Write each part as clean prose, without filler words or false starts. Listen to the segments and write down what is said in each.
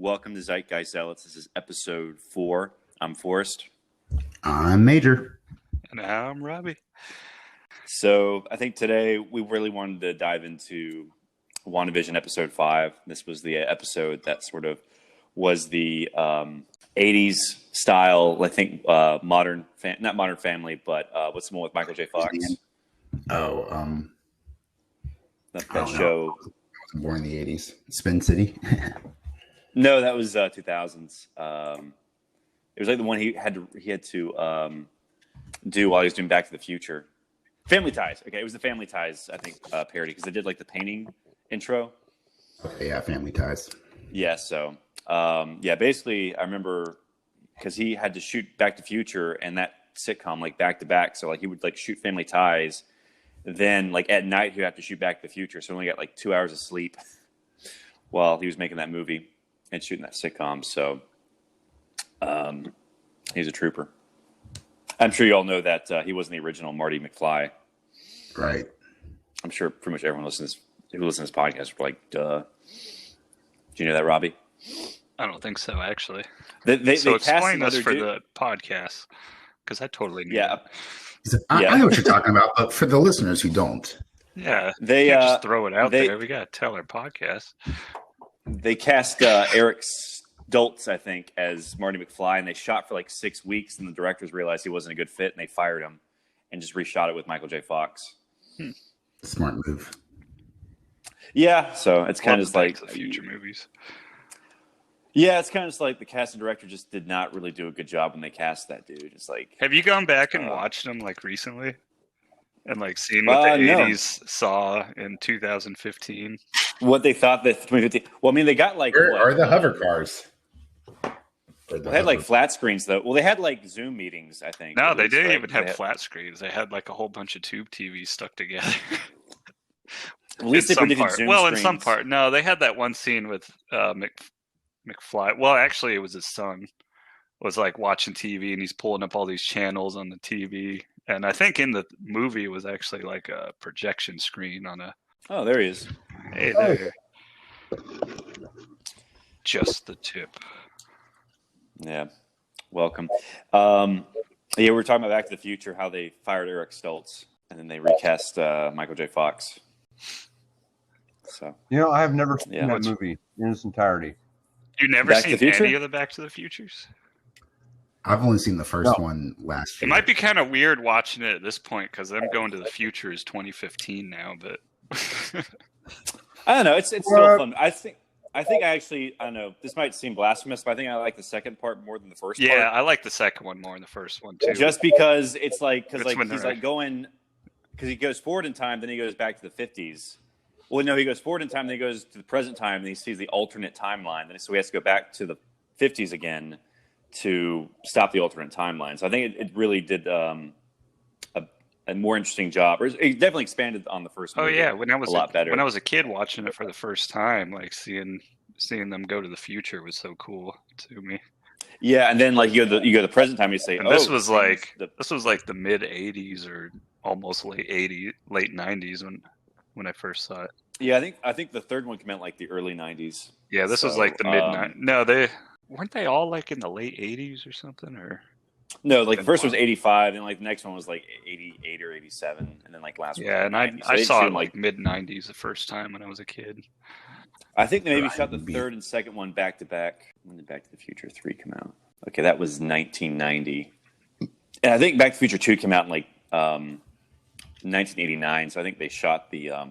Welcome to Zealots. This is episode 4. I'm Forrest. I'm Major. And I'm Robbie. So I think today we really wanted to dive into WandaVision episode 5. This was the episode that sort of was the 80s style, I think, not Modern Family, but what's the one with Michael J. Fox? Oh, that show. I was born in the 80s. Spin City. No, that was 2000s. It was like the one he had to do while he was doing Back to the Future. Family Ties. Okay, it was the Family Ties, I think, parody, because they did like the painting intro. Okay, yeah, Family Ties. Yeah, so basically I remember because he had to shoot Back to the Future and that sitcom like back to back. So like he would like shoot Family Ties, then like at night he would have to shoot Back to the Future. So he only got like 2 hours of sleep while he was making that movie and shooting that sitcom. So he's a trooper. I'm sure you all know that he wasn't the original Marty McFly. Right. I'm sure pretty much everyone who listens to this podcast are like, duh. Do you know that, Robbie? I don't think so, actually. They explain this for the podcast, because I totally knew. Yeah. I know what you're talking about, but for the listeners who don't. Yeah, they can't just throw it out there. We got to tell our podcast. They cast Eric Stoltz, I think, as Marty McFly, and they shot for like 6 weeks, and the directors realized he wasn't a good fit, and they fired him and just reshot it with Michael J. Fox. Smart move. Yeah, so it's kind of like the future movies. Yeah, it's kind of just like the cast and director just did not really do a good job when they cast that dude. It's like, have you gone back and watched them like recently, and like seen what the '80s saw in 2015? What they thought that 2015. Well, I mean, they got like where are the hover cars? They had like flat screens though. Well, they had like Zoom meetings, I think. No, they didn't even have flat screens. They had like a whole bunch of tube TVs stuck together. At least they predicted Zoom well, screens. In some part. No, they had that one scene with McFly. Well, actually, it was his son was like watching TV and he's pulling up all these channels on the TV. And I think in the movie it was actually like a projection screen on a. Oh, there he is. Hey there. Just the tip. Yeah. Welcome. We were talking about Back to the Future, how they fired Eric Stoltz and then they recast Michael J. Fox. So I have never seen that movie in its entirety. You never seen any of the Back to the Futures? I've only seen the first one last year. It might be kind of weird watching it at this point because them going to the future is 2015 now, but I don't know. It's still fun. I don't know. This might seem blasphemous, but I think I like the second part more than the first part. Yeah, I like the second one more than the first one too. Just because it's like he's like going because he goes forward in time, then he goes back to the 50s. Well, no, he goes forward in time, then he goes to the present time, and he sees the alternate timeline. Then so he has to go back to the 50s again to stop the alternate timeline. So I think it really did a more interesting job. Or it definitely expanded on the first movie. Oh yeah, when I was a lot better. When I was a kid watching it for the first time, like seeing them go to the future was so cool to me. Yeah, and then like you go to the present time, you say, this was like the mid 80s or almost late 90s when I first saw it. Yeah, I think the third one came out like the early 90s. Yeah, this was like the mid 90s. No, weren't they all like in the late 80s or something? Or no, like the first one was 85, and like the next one was like 88 or 87, and then like last one. Yeah, and I saw it like mid 90s the first time when I was a kid. I think they maybe shot the third and second one back to back. When did Back to the Future 3 come out? Okay, that was 1990. And I think Back to the Future 2 came out in like 1989, so I think they shot the so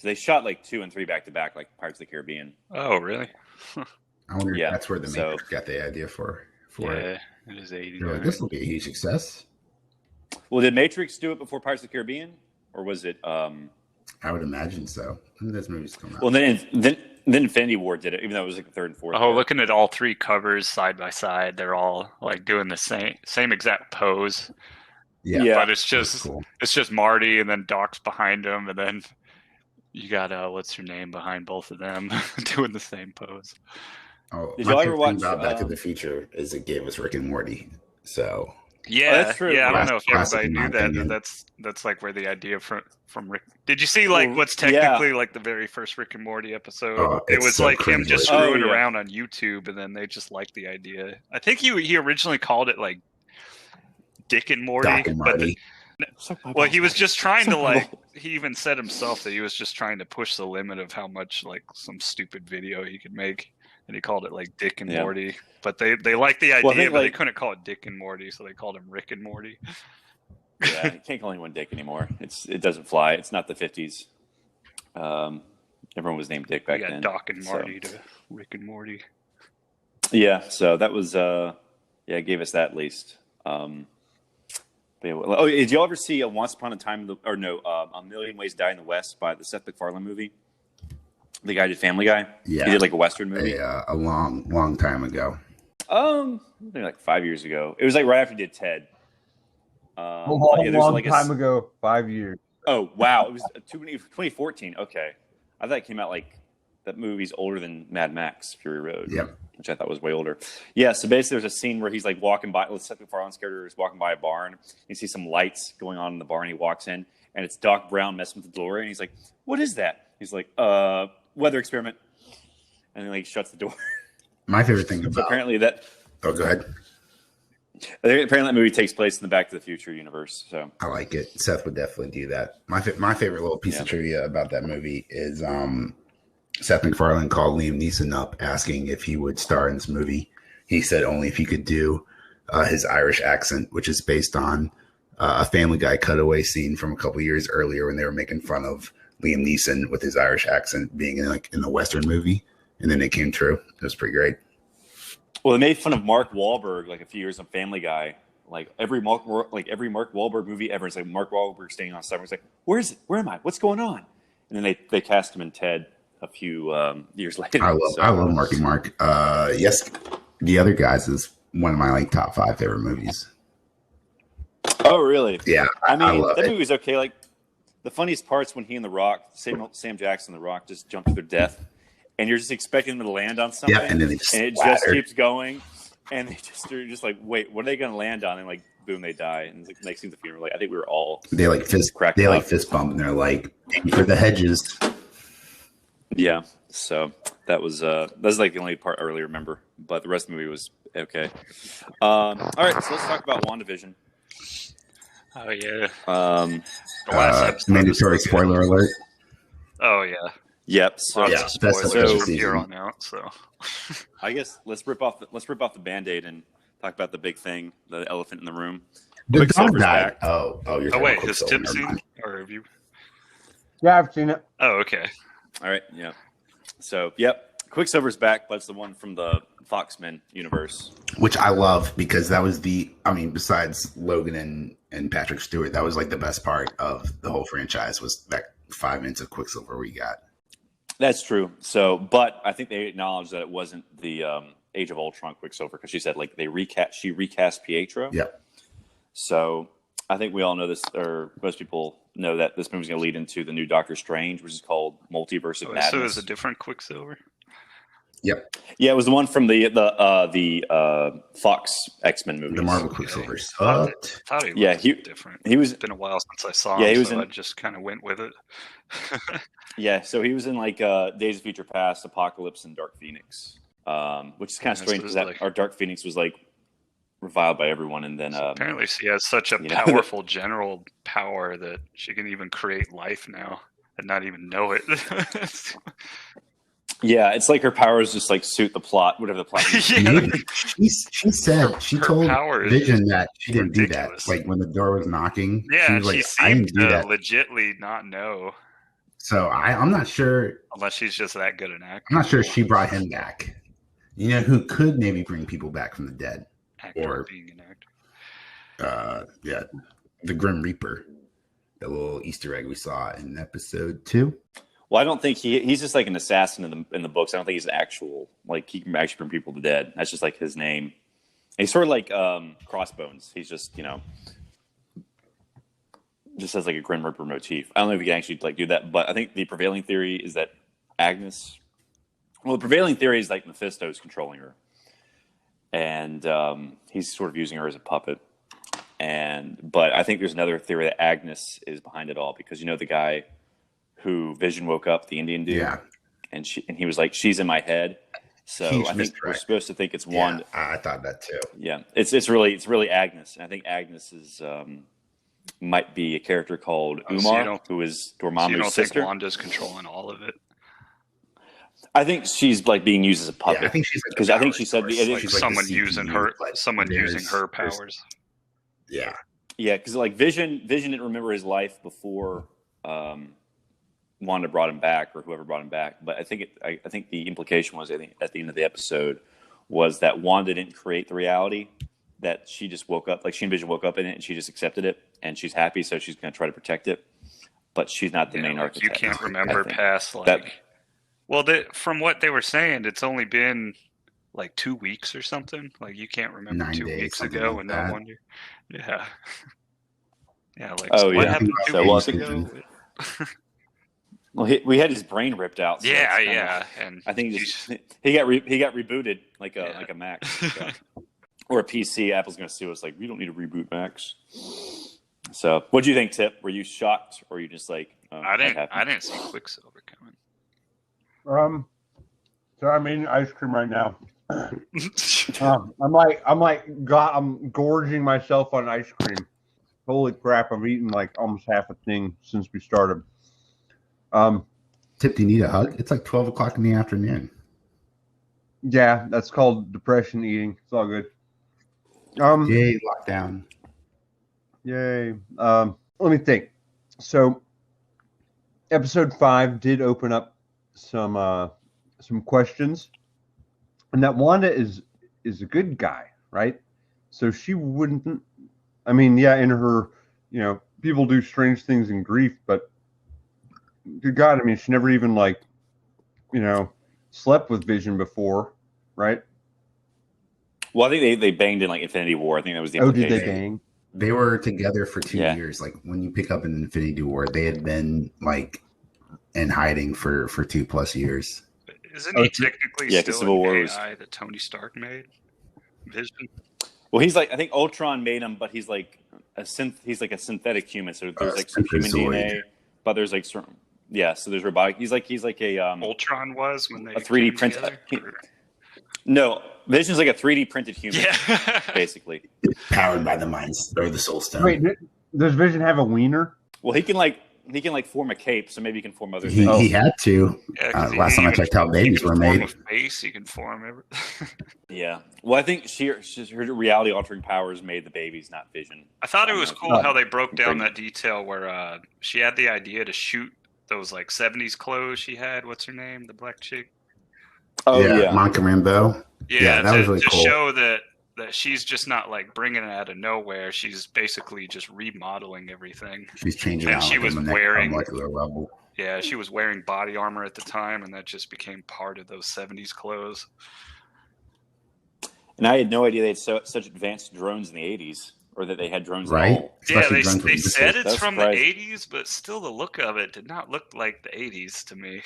they shot like 2 and 3 back to back, like Pirates of the Caribbean. Oh, really? I wonder if that's where the Matrix got the idea for it. It is 80. Like, this will be a huge success. Well, did Matrix do it before Pirates of the Caribbean, or was it? I would imagine so. When did those movies come out? Well, then Infinity War did it, even though it was like the third and fourth. Oh, looking at all 3 covers side by side, they're all like doing the same exact pose. Yeah, but it's just Marty, and then Doc's behind him, and then you got what's her name behind both of them doing the same pose. Oh, did you ever watch Back to the Future? Is it gave us Rick and Morty, so Yeah, that's true. yeah. I don't know if everybody knew that. That's like where the idea from Rick. Did you see like what's technically like the very first Rick and Morty episode? It was so like him just screwing around on YouTube, and then they just liked the idea. I think he originally called it like Dick and Morty, well, he was just trying to like. He even said himself that he was just trying to push the limit of how much like some stupid video he could make, and he called it like Dick and Morty. But they liked the idea, but they couldn't call it Dick and Morty, so they called him Rick and Morty. Yeah, you can't call anyone Dick anymore. It doesn't fly. It's not the 50s. Everyone was named Dick back then. Doc and Marty to Rick and Morty. Yeah, so that was it gave us that at least. Did y'all ever see Once Upon a Time A Million Ways to Die in the West by the Seth MacFarlane movie? The guy did Family Guy. Yeah, he did like a Western movie. A long time ago. Maybe like 5 years ago. It was like right after he did Ted. A long time ago, 5 years. Oh wow, it was 2014. Okay, I thought it came out like that movie's older than Mad Max Fury Road. Yep. Which I thought was way older. Yeah, so basically there's a scene where he's like walking by, Seth MacFarlane's character is walking by a barn. You see some lights going on in the barn. He walks in, and it's Doc Brown messing with the DeLorean. And he's like, "What is that?" He's like, weather experiment. And then like shuts the door. My favorite thing about... apparently that... Oh, go ahead. Apparently that movie takes place in the Back to the Future universe. So I like it. Seth would definitely do that. My favorite little piece of trivia about that movie is Seth MacFarlane called Liam Neeson up asking if he would star in this movie. He said only if he could do his Irish accent, which is based on a Family Guy cutaway scene from a couple years earlier when they were making fun of Liam Neeson with his Irish accent being in the Western movie. And then it came true. It was pretty great. Well, they made fun of Mark Wahlberg like a few years on Family Guy. Like every Mark Wahlberg movie ever, it's like Mark Wahlberg staying on set. It's like, where is it? Where am I? What's going on? And then they cast him in Ted a few years later. I love Marky Mark. Yes, The Other Guys is one of my like top 5 favorite movies. Oh, really? Yeah, I mean that movie's okay. Like the funniest parts when he and The Rock, Sam Jackson, and The Rock just jump to their death, and you're just expecting them to land on something, and then it just keeps going, and they're just like, wait, what are they going to land on? And like, boom, they die, and it's like next scene the funeral. Like I think we were all they like fist bump, and they're like aim for the hedges. Yeah, so that's like the only part I really remember, but the rest of the movie was okay. All right, so let's talk about WandaVision. Oh yeah. The last episode mandatory spoiler alert. Oh yeah. Yep. So that's spoilers from here on out. So I guess let's rip off the Band-Aid and talk about the big thing, the elephant in the room. The dog died. Oh, you're wait, his tip scene, or have you? Yeah, I've seen it. Oh, okay. All right, yeah. So, Quicksilver's back, but it's the one from the Foxmen universe. Which I love because that was besides Logan and Patrick Stewart, that was like the best part of the whole franchise was that 5 minutes of Quicksilver we got. That's true. So, but I think they acknowledged that it wasn't the Age of Ultron Quicksilver because she said like she recast Pietro. Yep. So I think we all know this, or most people know that this movie's going to lead into the new Doctor Strange, which is called Multiverse of Madness. So it's a different Quicksilver? Yep. Yeah, it was the one from the Fox X-Men movies. The Marvel Quicksilver. I thought he was different. It's been a while since I saw him, I just kind of went with it. Yeah, so he was in like Days of Future Past, Apocalypse, and Dark Phoenix, which is kind of strange because our Dark Phoenix was like reviled by everyone, and then apparently she has such a powerful general power that she can even create life now and not even know it. Yeah, it's like her powers just like suit the plot, whatever the plot is. She told Vision that she didn't do that. Like when the door was knocking, yeah, she like, seemed to legitly not know. So I'm not sure. Unless she's just that good an actor. I'm not sure she brought him back. You know who could maybe bring people back from the dead? Being an actor. The Grim Reaper, the little Easter egg we saw in episode 2. Well, I don't think he's just like an assassin in the books. I don't think he's an actual he can actually bring people to dead. That's just like his name. And he's sort of like Crossbones. He's just just has like a Grim Reaper motif. I don't know if he can actually like do that, but I think the prevailing theory is that Agnes. Well, the prevailing theory is like Mephisto's controlling her. And he's sort of using her as a puppet. But I think there's another theory that Agnes is behind it all, because the guy who Vision woke up, the Indian dude, and he was like, she's in my head. So I think we're supposed to think it's Wanda. I thought that too. Yeah, it's really Agnes, and I think Agnes is might be a character called Umar, who is Dormammu's you don't sister. Think Wanda's controlling all of it? I think she's like being used as a puppet. Yeah, I think she's because I think she said someone using her powers. Yeah, because like Vision didn't remember his life before Wanda brought him back, or whoever brought him back. But I think the implication was, I think at the end of the episode, was that Wanda didn't create the reality, that she just woke up, like she and Vision woke up in it, and she just accepted it, and she's happy, so she's going to try to protect it. But she's not the main architect. You can't remember past from what they were saying, it's only been like 2 weeks or something. Like you can't remember 2 weeks ago and no wonder. Yeah. Yeah. Like what happened 2 weeks ago? Well, we had his brain ripped out. So and I think he got rebooted like a Mac, or a PC. Apple's going to sue us. Like, we don't need to reboot Macs. So, what do you think, Tip? Were you shocked, or were you just like, I didn't see Quicksilver coming. So I'm eating ice cream right now. I'm gorging myself on ice cream. Holy crap! I've eaten like almost half a thing since we started. Tip, do you need a hug? It's like 12 o'clock in the afternoon. Yeah, that's called depression eating. It's all good. Yay, lockdown. Yay. Let me think. So, episode 5 did open up some questions, and that Wanda is a good guy, right? So she wouldn't. I mean, yeah, in her, people do strange things in grief, but good God, I mean, she never even slept with Vision before, right? Well, I think they banged in like Infinity War. I think that was the implication. Oh, did they bang? They were together for 2 years. Like when you pick up in Infinity War, they had been like in hiding for 2+ years. Isn't he technically still Civil War an AI that Tony Stark made? Vision. Well, he's like, I think Ultron made him, but he's like a synthetic human. So there's like some human DNA, but there's like certain. Yeah, so there's robotic. He's like a Ultron was when they a 3D printed. No, Vision's like a 3D printed human, basically. Powered by the minds or the Soul Stone. Wait, does Vision have a wiener? Well, he can form a cape, so maybe he can form other things. He had to. Last time I checked, how babies were made. Form a face, he can form everything. Yeah. Well, I think her reality altering powers made the babies, not Vision. I thought it was cool how they broke down that detail where she had the idea to shoot those like 70s clothes she had. What's her name? The black chick. Oh yeah. Monica Rambeau. Yeah, that was really cool. To show that she's just not like bringing it out of nowhere. She's basically just remodeling everything. She's changing. And she was wearing molecular level. Yeah, she was wearing body armor at the time, and that just became part of those 70s clothes. And I had no idea they had such advanced drones in the 80s, or that they had drones at all. Yeah, they said it's from the 80s, but still the look of it did not look like the 80s to me.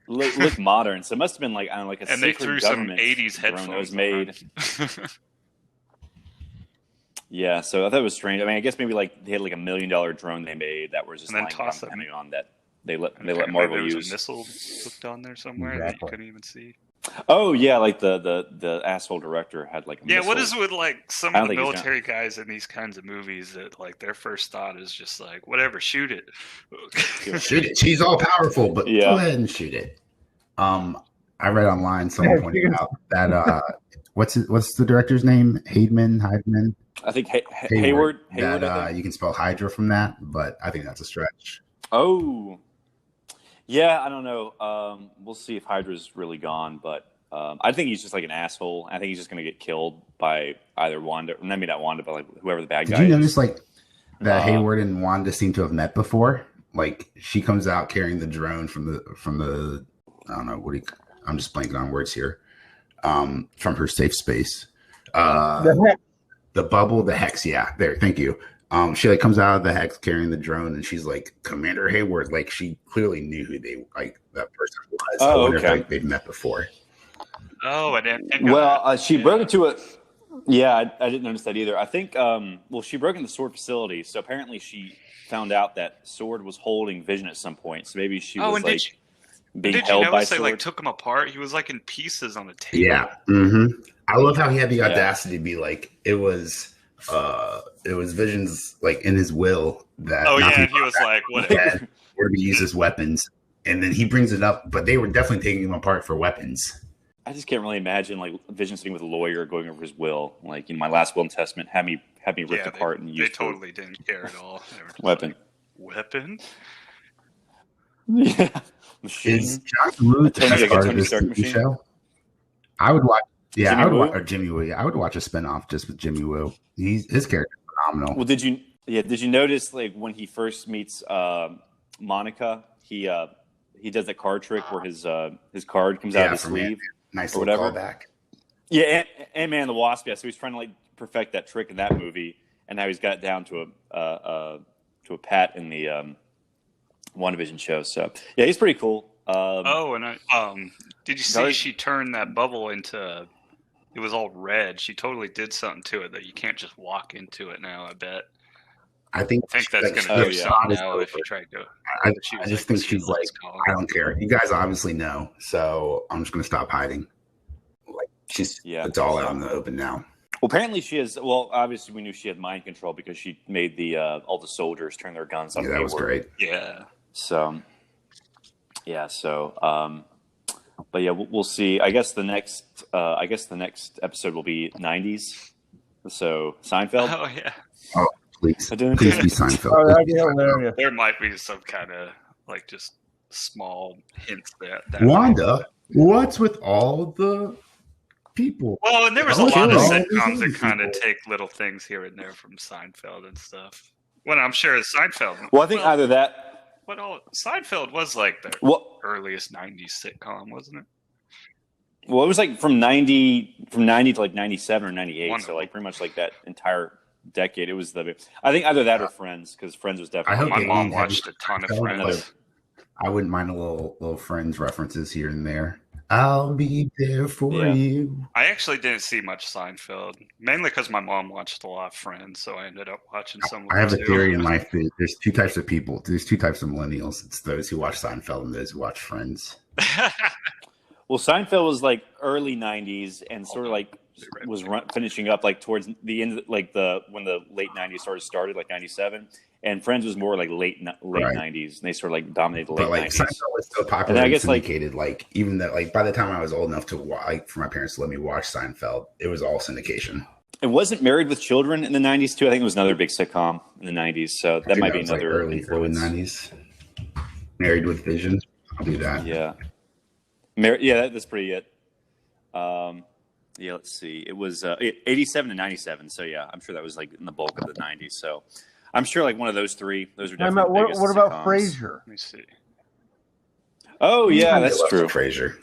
Look modern. So it must have been like, I don't know, like a and secret they threw government some 80s headphones that was made. Yeah, so I thought it was strange. I mean, I guess maybe like they had like $1 million drone they made that was just lying on that they let Marvel use. There was a missile hooked on there somewhere that you couldn't even see. Oh yeah, like the asshole director had like a missile. What is with like some of the military guys in these kinds of movies that like their first thought is just like whatever, shoot it. Shoot it. She's all powerful, but go ahead and shoot it. I read online someone pointed out that what's the director's name? Heidman. I think Hayward. You can spell Hydra from that, but I think that's a stretch. Oh. Yeah, I don't know. We'll see if Hydra's really gone, but I think he's just like an asshole. I think he's just going to get killed by either Wanda, maybe not Wanda, but like whoever the bad guy is. Did you notice like that Hayward and Wanda seem to have met before? Like she comes out carrying the drone from the I don't know I'm just blanking on words here. From her safe space. The bubble, the hex, yeah. There, thank you. She like comes out of the hex carrying the drone, and she's like Commander Hayward. Like she clearly knew who that person was. Oh, I wonder if they've met before. Oh, and she broke into Yeah, I didn't notice that either. I think, well, she broke into the sword facility, so apparently she found out that sword was holding Vision at some point. So maybe she was like being held by sword. They like took him apart? He was like in pieces on the table. Yeah. Mm-hmm. I love how he had the audacity to be like, it was Vision's like in his will that. Oh yeah, he was like, whatever. Were to use as weapons, and then he brings it up, but they were definitely taking him apart for weapons. I just can't really imagine like Vision sitting with a lawyer going over his will, like my last will and testament, had me ripped apart and used. They totally didn't care at all. Weapon. Like, weapon. Yeah. Machine. Is Jonathan Woo part of this TV show? I would watch. Yeah, I would watch Jimmy Woo. I would watch a spinoff just with Jimmy Woo. His character is phenomenal. Well, did you notice like when he first meets Monica, he does that card trick where his card comes out of his sleeve. Nice little callback. Yeah, Ant-Man and the Wasp. Yeah, so he's trying to like perfect that trick in that movie, and now he's got it down to a pat in the WandaVision show. So yeah, he's pretty cool. Did you see she turned that bubble into? It was all red. She totally did something to it that you can't just walk into it now. I bet. I think that's going to do something now if you try to go. I just think she's like, I don't care. You guys obviously know, so I'm just going to stop hiding. Like it's all out in the open now. Well, apparently she is. Well, obviously we knew she had mind control because she made the all the soldiers turn their guns on. Yeah, that was great. Yeah. So. Yeah. So. But yeah, we'll see. I guess the next episode will be 90s. So Seinfeld. Oh yeah. Oh. Please be Seinfeld. Oh, that'd be hilarious. There might be some kind of like just small hints that Wanda, what's with all the people? Well, and there was a lot of sitcoms that kind of take little things here and there from Seinfeld and stuff. Well, I'm sure it's Seinfeld. Well, I think either that. Seinfeld was like the earliest '90s sitcom, wasn't it? Well, it was like from 90 to like 97 or 98. So like pretty much like that entire decade. It was I think either that or Friends, because Friends was definitely. My mom watched a ton of Friends. I wouldn't mind a little Friends references here and there. I'll be there for you. I actually didn't see much Seinfeld, mainly because my mom watched a lot of Friends, so I ended up watching some. I have a theory in life. There's two types of people. There's two types of millennials. It's those who watch Seinfeld and those who watch Friends. Well, Seinfeld was like early 90s and sort of like was finishing up like towards the end, like when the late 90s started like 97, and Friends was more like late 90s, and they sort of like dominated the late 90s. Seinfeld was so popular and syndicated, like even that, like by the time I was old enough to for my parents to let me watch Seinfeld, it was all syndication. It wasn't Married with Children in the 90s too. I think it was another big sitcom in the 90s, so that might be another early 90s. Married with Vision, I'll do that. Yeah. Yeah, that's pretty it. Yeah, let's see. It was 87 to 97. So yeah, I'm sure that was like in the bulk of the 90s. So I'm sure like one of those three. Those are definitely. What about Frasier? Let me see. Oh yeah, that's true. Frasier.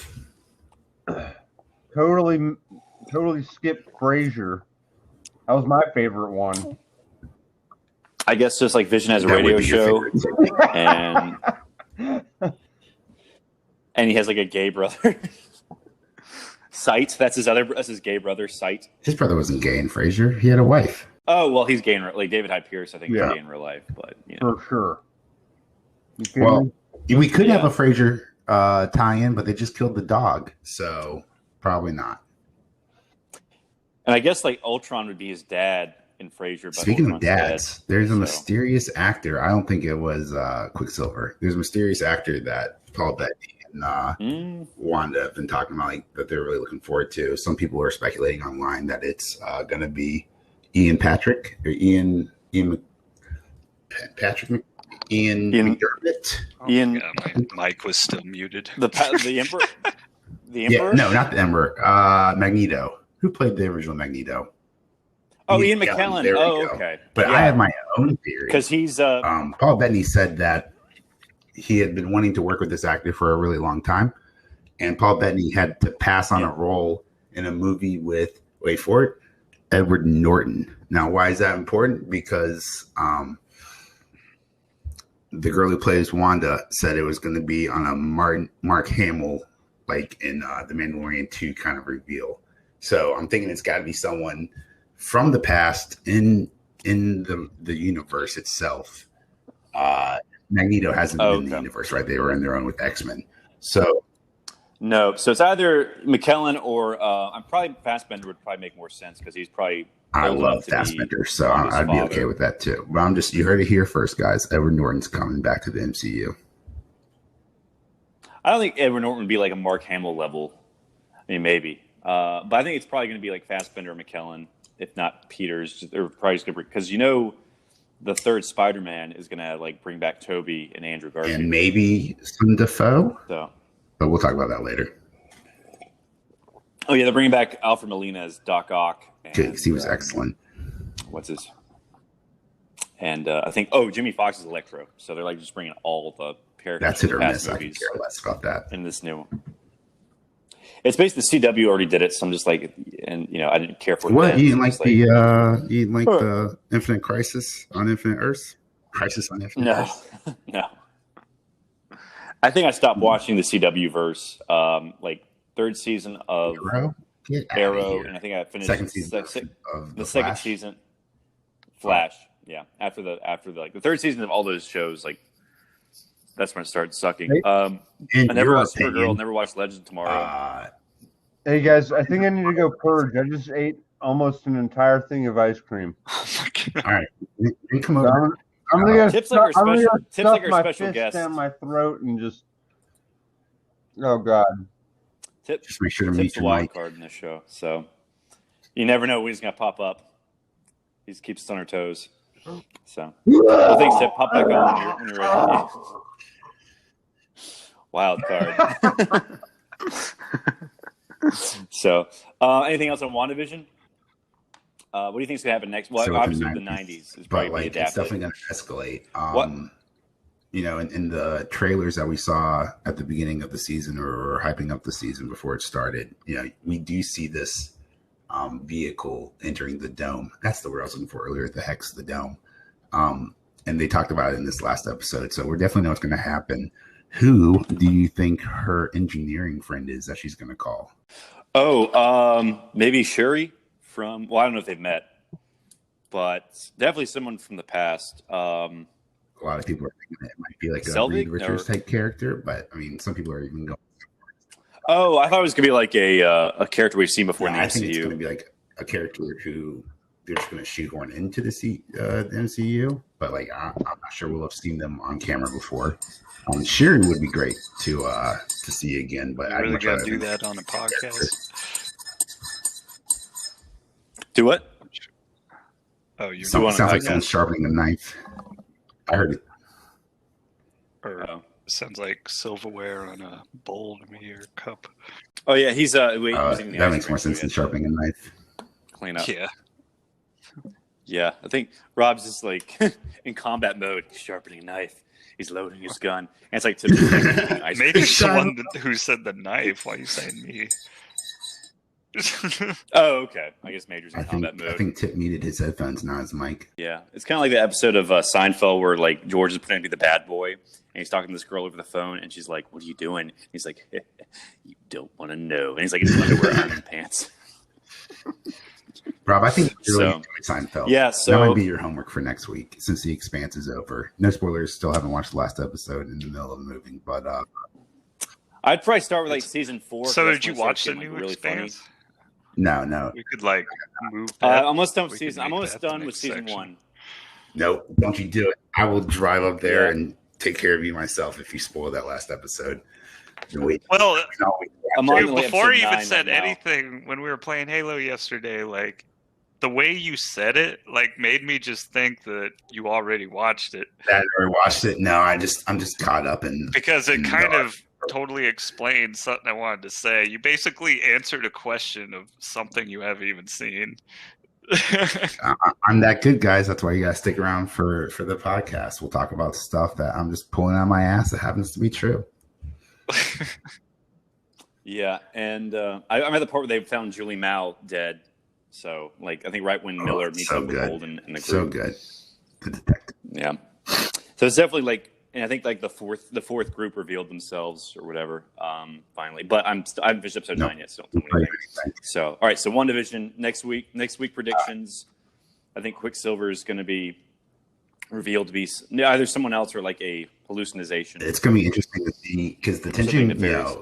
Totally skipped Frasier. That was my favorite one. I guess just like Vision has a radio show, and he has like a gay brother. Sight. That's his gay brother. Sight. His brother wasn't gay in Frasier. He had a wife. Oh well, he's gay in like David Hyde Pierce. I think he's gay in real life, but you know. For sure. Well, we could have a Frasier tie-in, but they just killed the dog, so probably not. And I guess like Ultron would be his dad in Frasier. But Speaking of dads, there's a mysterious actor. I don't think it was Quicksilver. There's a mysterious actor that Paul Bettany and Wanda have been talking about, like, that they're really looking forward to. Some people are speculating online that it's going to be Ian McDermott. Ian, my mic was still muted. The Emperor. The Emperor? Yeah, no, not the Emperor. Magneto. Who played the original Magneto? Oh, Ian McKellen. Oh, okay. But I have my own theory because he's Paul Bettany said that he had been wanting to work with this actor for a really long time, and Paul Bettany had to pass on a role in a movie with, wait for it, Edward Norton. Now, why is that important? Because the girl who plays Wanda said it was going to be on a Mark Hamill, like in the Mandalorian 2 kind of reveal. So I'm thinking it's got to be someone from the past in the universe itself. Magneto hasn't been in the universe, right? They were in their own with X-Men. So no, so it's either McKellen or I'm probably Fassbender would probably make more sense because he's probably. I love Fassbender, so I'd be okay with that too. But you heard it here first, guys. Edward Norton's coming back to the MCU. I don't think Edward Norton would be like a Mark Hamill level. I mean, maybe. But I think it's probably going to be like Fassbender or McKellen, if not Peters. They're probably just going to because the third Spider-Man is going to like bring back Tobey and Andrew Garfield. And maybe some Defoe. So. But we'll talk about that later. Oh, yeah, they're bringing back Alfred Molina as Doc Ock. Because he was excellent. What's his? And I think, Jimmy Fox is Electro. So they're like just bringing all the characters. That's hit or miss. I could care less about that. In this new one. It's basically the CW already did it. So I'm just like, and I didn't care for it. What? You didn't like the Infinite Crisis on Infinite Earths? Crisis on Infinite Earths? No. I think I stopped watching the CW verse, third season of Arrow, and I think I finished second season the second season. Flash, yeah. After the third season of all those shows, that's when it started sucking. I never watched Supergirl, never watched Legends of Tomorrow. Hey guys, I think I need to go purge. I just ate almost an entire thing of ice cream. Oh my God. All right, you come over. I'm gonna go. Tips like our special fist guest down my throat and just. Oh God. Just make sure to Tip's mute the your wild mic. card in this show, so you never know when he's gonna pop up. He just keeps us on our toes. So, well, thanks, Tip. Pop back on when you're ready. Wild card. So, anything else on WandaVision? What do you think is going to happen next? Well, obviously the 90s is probably but adapted. it's definitely going to escalate. What? In the trailers that we saw at the beginning of the season or hyping up the season before it started, we do see this vehicle entering the dome. That's the word I was looking for earlier, the Hex, the dome. And they talked about it in this last episode. So we're definitely know what's going to happen. Who do you think her engineering friend is that she's going to call? Maybe Shuri from, I don't know if they've met, but definitely someone from the past. A lot of people are thinking it might be like Selvig, a Reed Richards type character, but I mean, some people are even going. Oh, I thought it was going to be like a character we've seen before in the MCU. I think it's going to be like a character who they're just going to shoehorn into the MCU, but I'm not sure we'll have seen them on camera before. Shuri would be great to see again, but I really got to do that on a podcast. Do what? Oh, you sounds like someone sharpening a knife. I heard it. Or sounds like silverware on a bowl to me, or cup. Oh yeah, he's that makes more sense than sharpening a knife. Clean up. Yeah. Yeah, I think Rob's just like in combat mode, sharpening a knife. He's loading his gun. And it's like maybe someone who said the knife. Why are you saying me? Oh, okay. I guess Major's in combat mode. I think Tip muted his headphones, not his mic. Yeah, it's kind of like the episode of Seinfeld where like George is pretending to be the bad boy, and he's talking to this girl over the phone, and she's like, "What are you doing?" And he's like, "You don't want to know." And he's like, "In his underwear, Iron pants." Rob, I think you really enjoyed Seinfeld. Yeah, so that might be your homework for next week, since The Expanse is over. No spoilers. Still haven't watched the last episode in the middle of the movie, but I'd probably start with like season 4. So did you watch the new Expanse? Funny. No. We could move. I'm almost done with season. I'm almost done with season 1. Nope, don't you do it. I will drive up there and take care of you myself if you spoil that last episode. Well, before you even said right anything, when we were playing Halo yesterday, like the way you said it, like made me just think that you already watched it. That I already watched it. No, I'm just caught up in because it kind of totally explained something I wanted to say. You basically answered a question of something you haven't even seen. I'm that good, guys. That's why you guys stick around for the podcast. We'll talk about stuff that I'm just pulling out my ass that happens to be true. Yeah, and I'm at the part where they found Julie Mao dead. So, like, I think right when Miller meets up with Holden in the group. So good. The detective. Yeah. So it's definitely like and I think like the fourth group revealed themselves or whatever. Finally, but I haven't finished episode 9 yet, so don't tell me anything. So all right, so WandaVision next week. Next week predictions. I think Quicksilver is going to be revealed to be either someone else or like a hallucination. It's going to be interesting to see because the tension,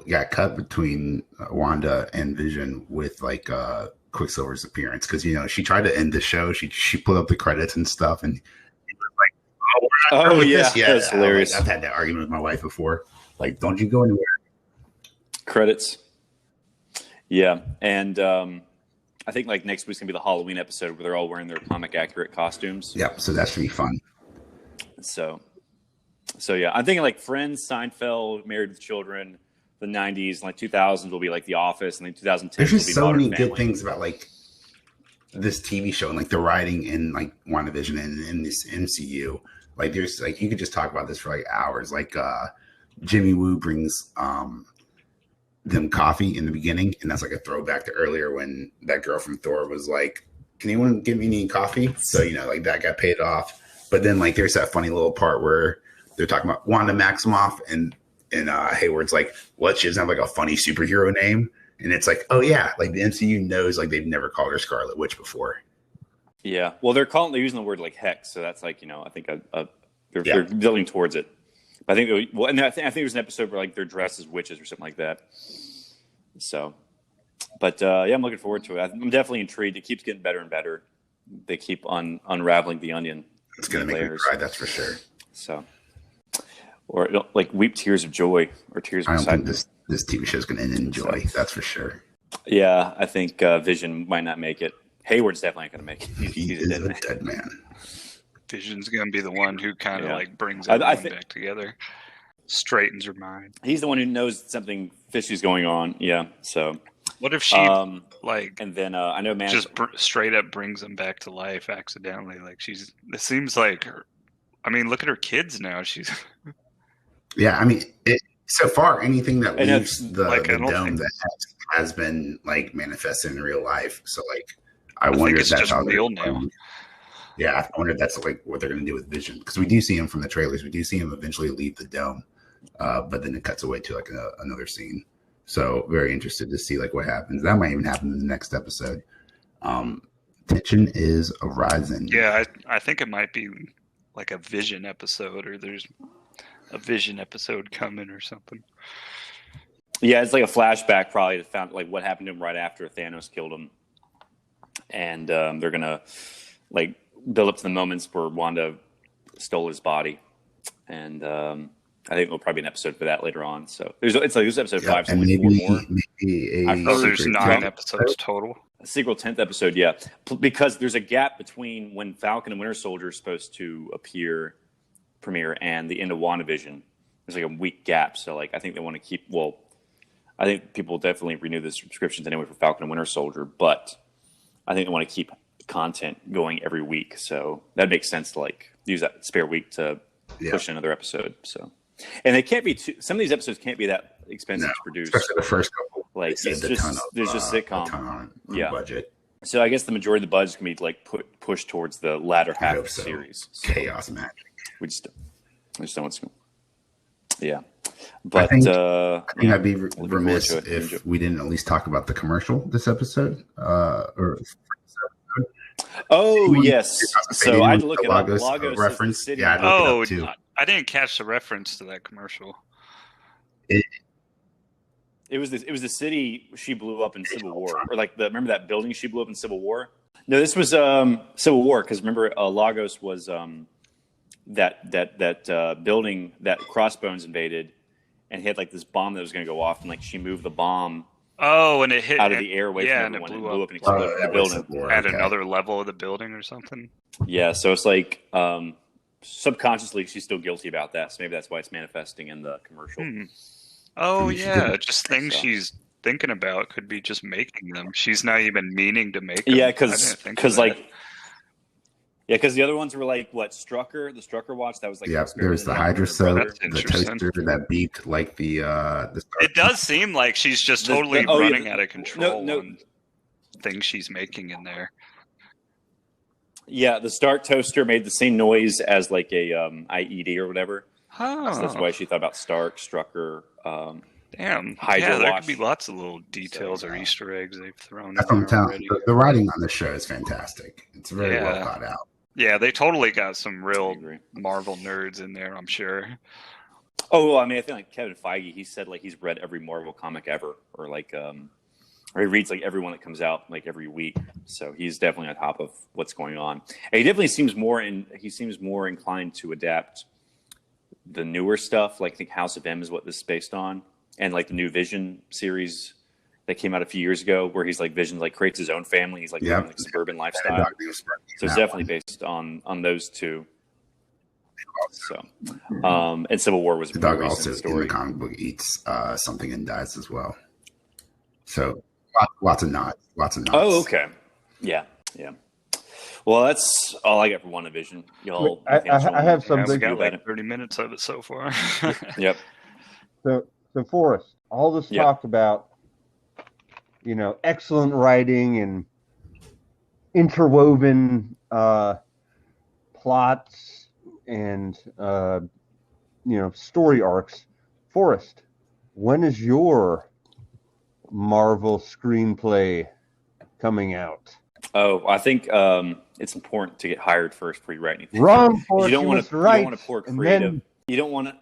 got cut between Wanda and Vision with like Quicksilver's appearance because she tried to end the show. She put up the credits and stuff, and it was like, oh yeah, that's hilarious. I've had that argument with my wife before. Like, don't you go anywhere? Credits. Yeah, and I think like next week's gonna be the Halloween episode where they're all wearing their comic accurate costumes. Yep. So that should be fun. So yeah, I'm thinking like Friends, Seinfeld, Married with Children, the 90s, like 2000s will be like The Office, and then 2010s There's just will be so Modern many Family. good things about like this TV show and like the writing in like WandaVision and in this MCU. Like there's like you could just talk about this for like hours. Like Jimmy Woo brings them coffee in the beginning, and that's like a throwback to earlier when that girl from Thor was like, "Can anyone give me any coffee?" So like that got paid off. But then like there's that funny little part where they're talking about Wanda Maximoff and Hayward's like, "What? She doesn't have like a funny superhero name?" And it's like, oh yeah, like the MCU knows like they've never called her Scarlet Witch before. Yeah, well they're using the word like hex, so that's like I think they're building towards it. But I think I think there's an episode where like they're dressed as witches or something like that. So, but yeah, I'm looking forward to it. I'm definitely intrigued. It keeps getting better and better. They keep unraveling the onion. It's gonna make me cry, that's for sure. So, or like weep tears of joy or tears of excitement. I don't think this TV show is gonna end in joy. That's for sure. Yeah, I think Vision might not make it. Hayward's definitely not gonna make it. He's a dead man. Vision's gonna be the one who kind of like brings everyone back together, straightens her mind. He's the one who knows something fishy's going on. Yeah. So what if she and then I know man just straight up brings them back to life accidentally? Like it seems like I mean, look at her kids now. She's yeah. I mean, so far anything that leaves the dome that has been like manifested in real life. So like, I wonder if that's how real now. Yeah, I wonder if that's like what they're going to do with Vision because we do see him from the trailers. We do see him eventually leave the dome, but then it cuts away to like another scene. So very interested to see like what happens. That might even happen in the next episode. Tension is arising. Yeah, I think it might be like a Vision episode, or there's a Vision episode coming or something. Yeah, it's like a flashback probably to found like what happened to him right after Thanos killed him, and they're gonna like build up to the moments where Wanda stole his body, and I think there'll probably be an episode for that later on. So it's like this episode 5, so only 4 more. There's 9 episodes total. A sequel 10th episode, yeah, because there's a gap between when Falcon and Winter Soldier is supposed to premiere, and the end of WandaVision. There's like a week gap, so like I think they want to keep. Well, I think people will definitely renew the subscriptions anyway for Falcon and Winter Soldier, but I think they want to keep content going every week. So that makes sense to like use that spare week to push another episode. So, and they can't be some of these episodes can't be that expensive to produce. Especially the first couple. Like it's just sitcom. Budget. So I guess the majority of the budget is going to be like pushed towards the latter half of the series. So chaos magic. We just don't want to. Yeah. But I think I'd be remiss if we didn't at least talk about the commercial this episode. Yes. So I had to look at Lagos reference. City. Yeah, I didn't catch the reference to that commercial. It was the city she blew up in Civil War, or like remember that building she blew up in Civil War? No, this was Civil War because remember Lagos was that building that Crossbones invaded, and he had like this bomb that was going to go off, and like she moved the bomb. Oh, and it hit out of the air away from everyone and blew up and exploded the building at another level of the building or something. Yeah, so it's like subconsciously she's still guilty about that, so maybe that's why it's manifesting in the commercial. Oh yeah, just things she's thinking about could be just making them. She's not even meaning to make them. Yeah, because the other ones were like what the Strucker watch that was like there was the Hydra soap, the toaster that beeped like the It does seem like she's just totally running out of control on things she's making in there. Yeah, the Stark toaster made the same noise as like a IED or whatever. Oh. So that's why she thought about Stark, Strucker. Damn. Hydra Yeah, there Wash. could be lots of little details or Easter eggs they've thrown That's in what I'm there telling already. you. The writing on the show is fantastic. It's very well thought out. Yeah, they totally got some real Marvel nerds in there, I'm sure. Oh, well, I mean, I think like Kevin Feige, he said like he's read every Marvel comic ever, or like, or he reads like every one that comes out like every week. So he's definitely on top of what's going on. And he definitely seems more inclined to adapt the newer stuff. Like I think House of M is what this is based on, and like the new Vision series that came out a few years ago, where he's like Vision like creates his own family. He's like living like suburban lifestyle. So it's definitely based on those two. So, and Civil War was the dog also story. In the comic book eats something and dies as well. So lots of nods. Oh, okay. Yeah. Well, that's all I got for WandaVision. Y'all, I have something. We got like 30 minutes of it so far. Yep. So Forrest, all this talk about, excellent writing and interwoven plots and story arcs. Forrest, when is your Marvel screenplay coming out? Oh, I think it's important to get hired first before you write anything. Wrong, Forrest. You don't want to pour creative. You don't want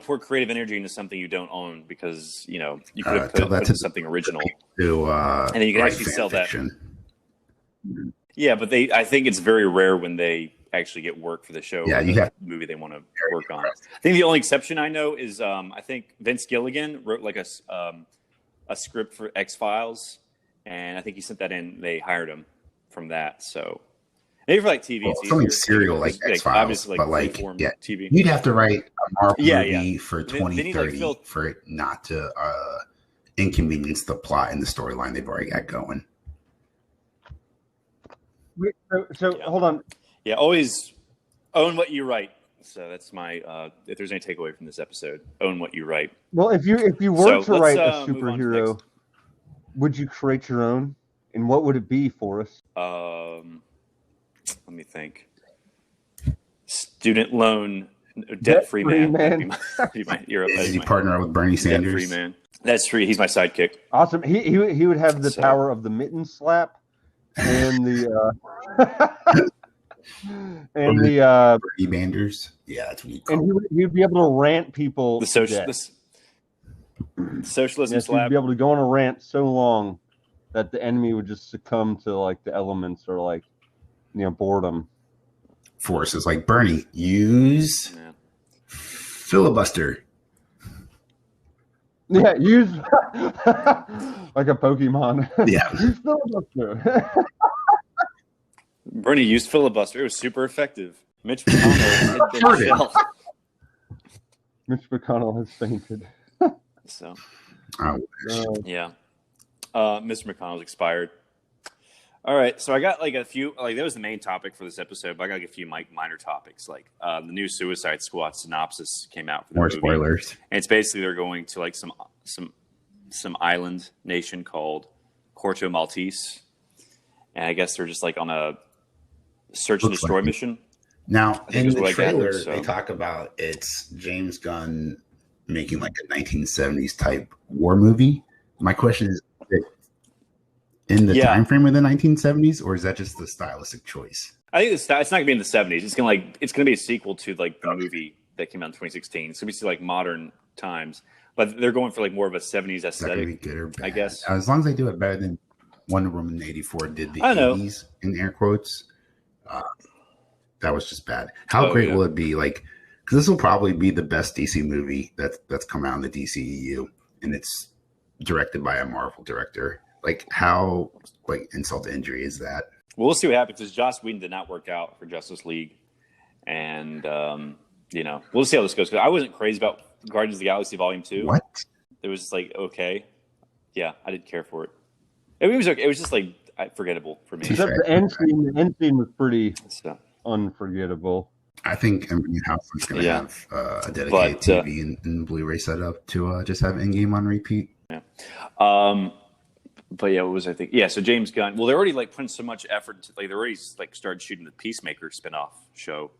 to pour creative energy into something you don't own, because you could have put into something original, and then you can actually sell fiction. That. Yeah, but I think it's very rare when they actually get work for the show or the movie they want to work on. I think the only exception I know is I think Vince Gilligan wrote like a script for X-Files, and I think he sent that in. They hired him from that. So maybe for like TV, it's something serial like X-Files, but like TV. You'd have to write a Marvel movie for 2030 for it not to inconvenience the plot and the storyline they've already got going. So hold on. Yeah, always own what you write. So that's my if there's any takeaway from this episode, own what you write. Well, if you were to write a superhero, would you create your own? And what would it be, Forrest? Let me think. Student loan, debt-free man. Is he partner with Bernie Sanders? Debt-free man. That's true. He's my sidekick. Awesome. He would have the power of the mitten slap and the and the Bernie Banders. Yeah, that's what you call. And he would be able to rant people. The socialism slap. He'd be able to go on a rant so long that the enemy would just succumb to like the elements or like boredom. Force is like, Bernie, use filibuster. Yeah, use like a Pokemon. Yeah, use filibuster. Bernie used filibuster. It was super effective. Mitch McConnell Mitch McConnell has fainted. So, yeah. Mr. McConnell's expired. All right, so I got like a few, like that was the main topic for this episode, but I got like a few minor topics, like the new Suicide Squad synopsis came out for the movie. Spoilers. And it's basically they're going to like some island nation called Corto Maltese, and I guess they're just like on a search and destroy mission. Now, in the trailer, they talk about it's James Gunn making like a 1970s type war movie. My question is in the time frame of the 1970s, or is that just the stylistic choice? I think it's not gonna be in the 70s. It's gonna be a sequel to like the movie that came out in 2016. So we see like modern times, but they're going for like more of a 70s aesthetic. Good or bad? I guess as long as they do it better than Wonder Woman 84 did the 80s in air quotes. That was just bad. How great will it be? Like, because this will probably be the best DC movie that's come out in the DCEU, and it's directed by a Marvel director. Like, how insult to injury is that? Well, we'll see what happens. Because Joss Whedon did not work out for Justice League, and we'll see how this goes. Because I wasn't crazy about Guardians of the Galaxy Volume 2. What? It was just like okay, yeah, I didn't care for it. It was okay. It was just like forgettable for me. Except the end scene. The end scene was pretty unforgettable. I think Emily House is going to have a dedicated TV and Blu-ray setup to just have Endgame on repeat. Yeah. But yeah, what was I thinking? Yeah, so James Gunn. Well, they're already like putting so much effort into, like, they already like started shooting the Peacemaker spinoff show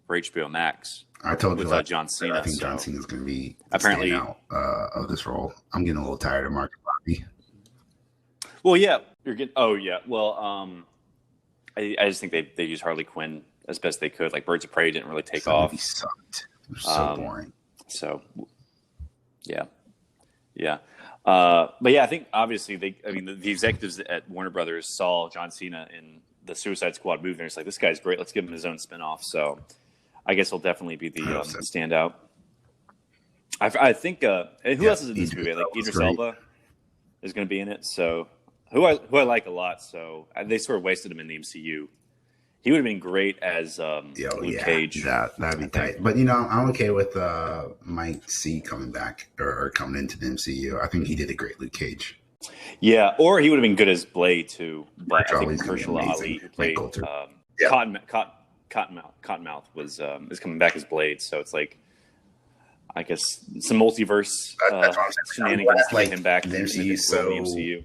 for HBO Max. I told you with John Cena. I think John Cena is going to be apparently out of this role. I'm getting a little tired of Mark Robbie. Well, yeah, you're getting. Oh, yeah. Well, I just think they used Harley Quinn as best they could. Like Birds of Prey didn't really take off. Sucked. It was so boring. So, yeah. But yeah, I think obviously the executives at Warner Brothers saw John Cena in the Suicide Squad movie, and it's like, this guy's great. Let's give him his own spinoff. So, I guess he'll definitely be the standout. I think who else is in this movie? I think Idris Elba is going to be in it. So, who I like a lot. So they sort of wasted him in the MCU. He would have been great as Luke Cage. That'd be tight. But I'm okay with Mike C coming back or coming into the MCU. I think he did a great Luke Cage. Yeah, or he would have been good as Blade too. But I think Mahershala Ali, who played Cottonmouth, is coming back as Blade. So it's like, I guess some multiverse shenanigans to get him back in the MCU.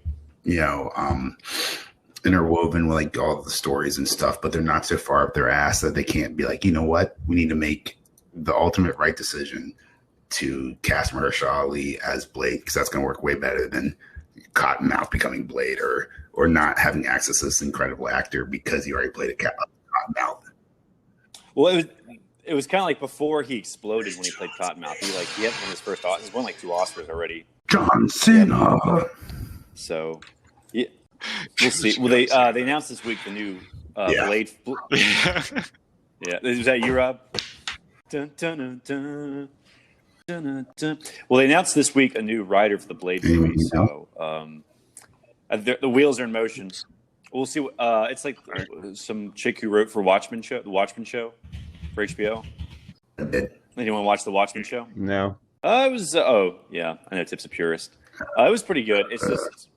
Interwoven with like all the stories and stuff, but they're not so far up their ass that they can't be like, you know what, we need to make the ultimate right decision to cast Mahershala Ali as Blade, because that's going to work way better than Cottonmouth becoming Blade, or not having access to this incredible actor because he already played a Cottonmouth. Well, it was kind of like before he exploded when he played Cottonmouth. He had won his first Oscar. He's won like 2 Oscars already. John Cena. So yeah. We'll see. Well, they announced this week the new Blade. Yeah, is that you, Rob? Dun, dun, dun, dun, dun, dun. Well, they announced this week a new writer for the Blade movie. So the wheels are in motion. We'll see. It's like some chick who wrote for the Watchmen show for HBO. Anyone watch the Watchmen show? No. It was. I know Tip's a purist. It was pretty good. It's just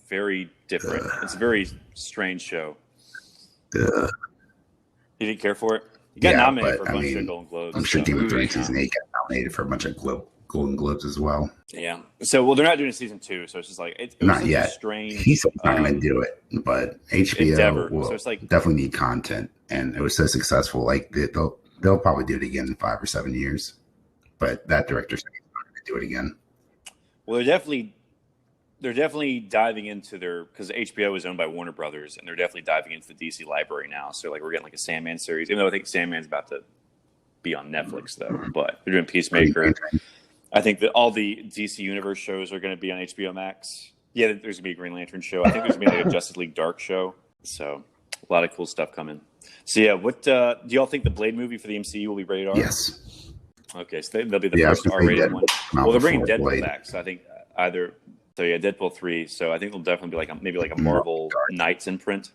very different. It's a very strange show. You didn't care for it? You got nominated for a bunch of Golden Globes. I'm sure Game of Thrones season 8 got nominated for a bunch of Golden Globes as well. Yeah. So, they're not doing a season 2, so it's just like it not yet. Strange. He's not going to do it, but HBO endeavor. will so it's like, definitely need content, and it was so successful. Like they'll probably do it again in 5 or 7 years, but that director's not going to do it again. Well, they're definitely diving into because HBO is owned by Warner Brothers, and they're definitely diving into the DC library now. So like we're getting like a Sandman series, even though I think Sandman's about to be on Netflix though. But they're doing Peacemaker. I think that all the DC Universe shows are going to be on HBO Max. Yeah, there's going to be a Green Lantern show. I think there's going to be like a Justice League Dark show. So a lot of cool stuff coming. So yeah, what do y'all think the Blade movie for the MCU will be rated R? Yes. Okay, so they'll be the first R-rated one. Well, they're bringing Deadpool back, so I think either. So yeah, Deadpool 3. So I think it'll definitely be maybe like a Marvel Knights imprint.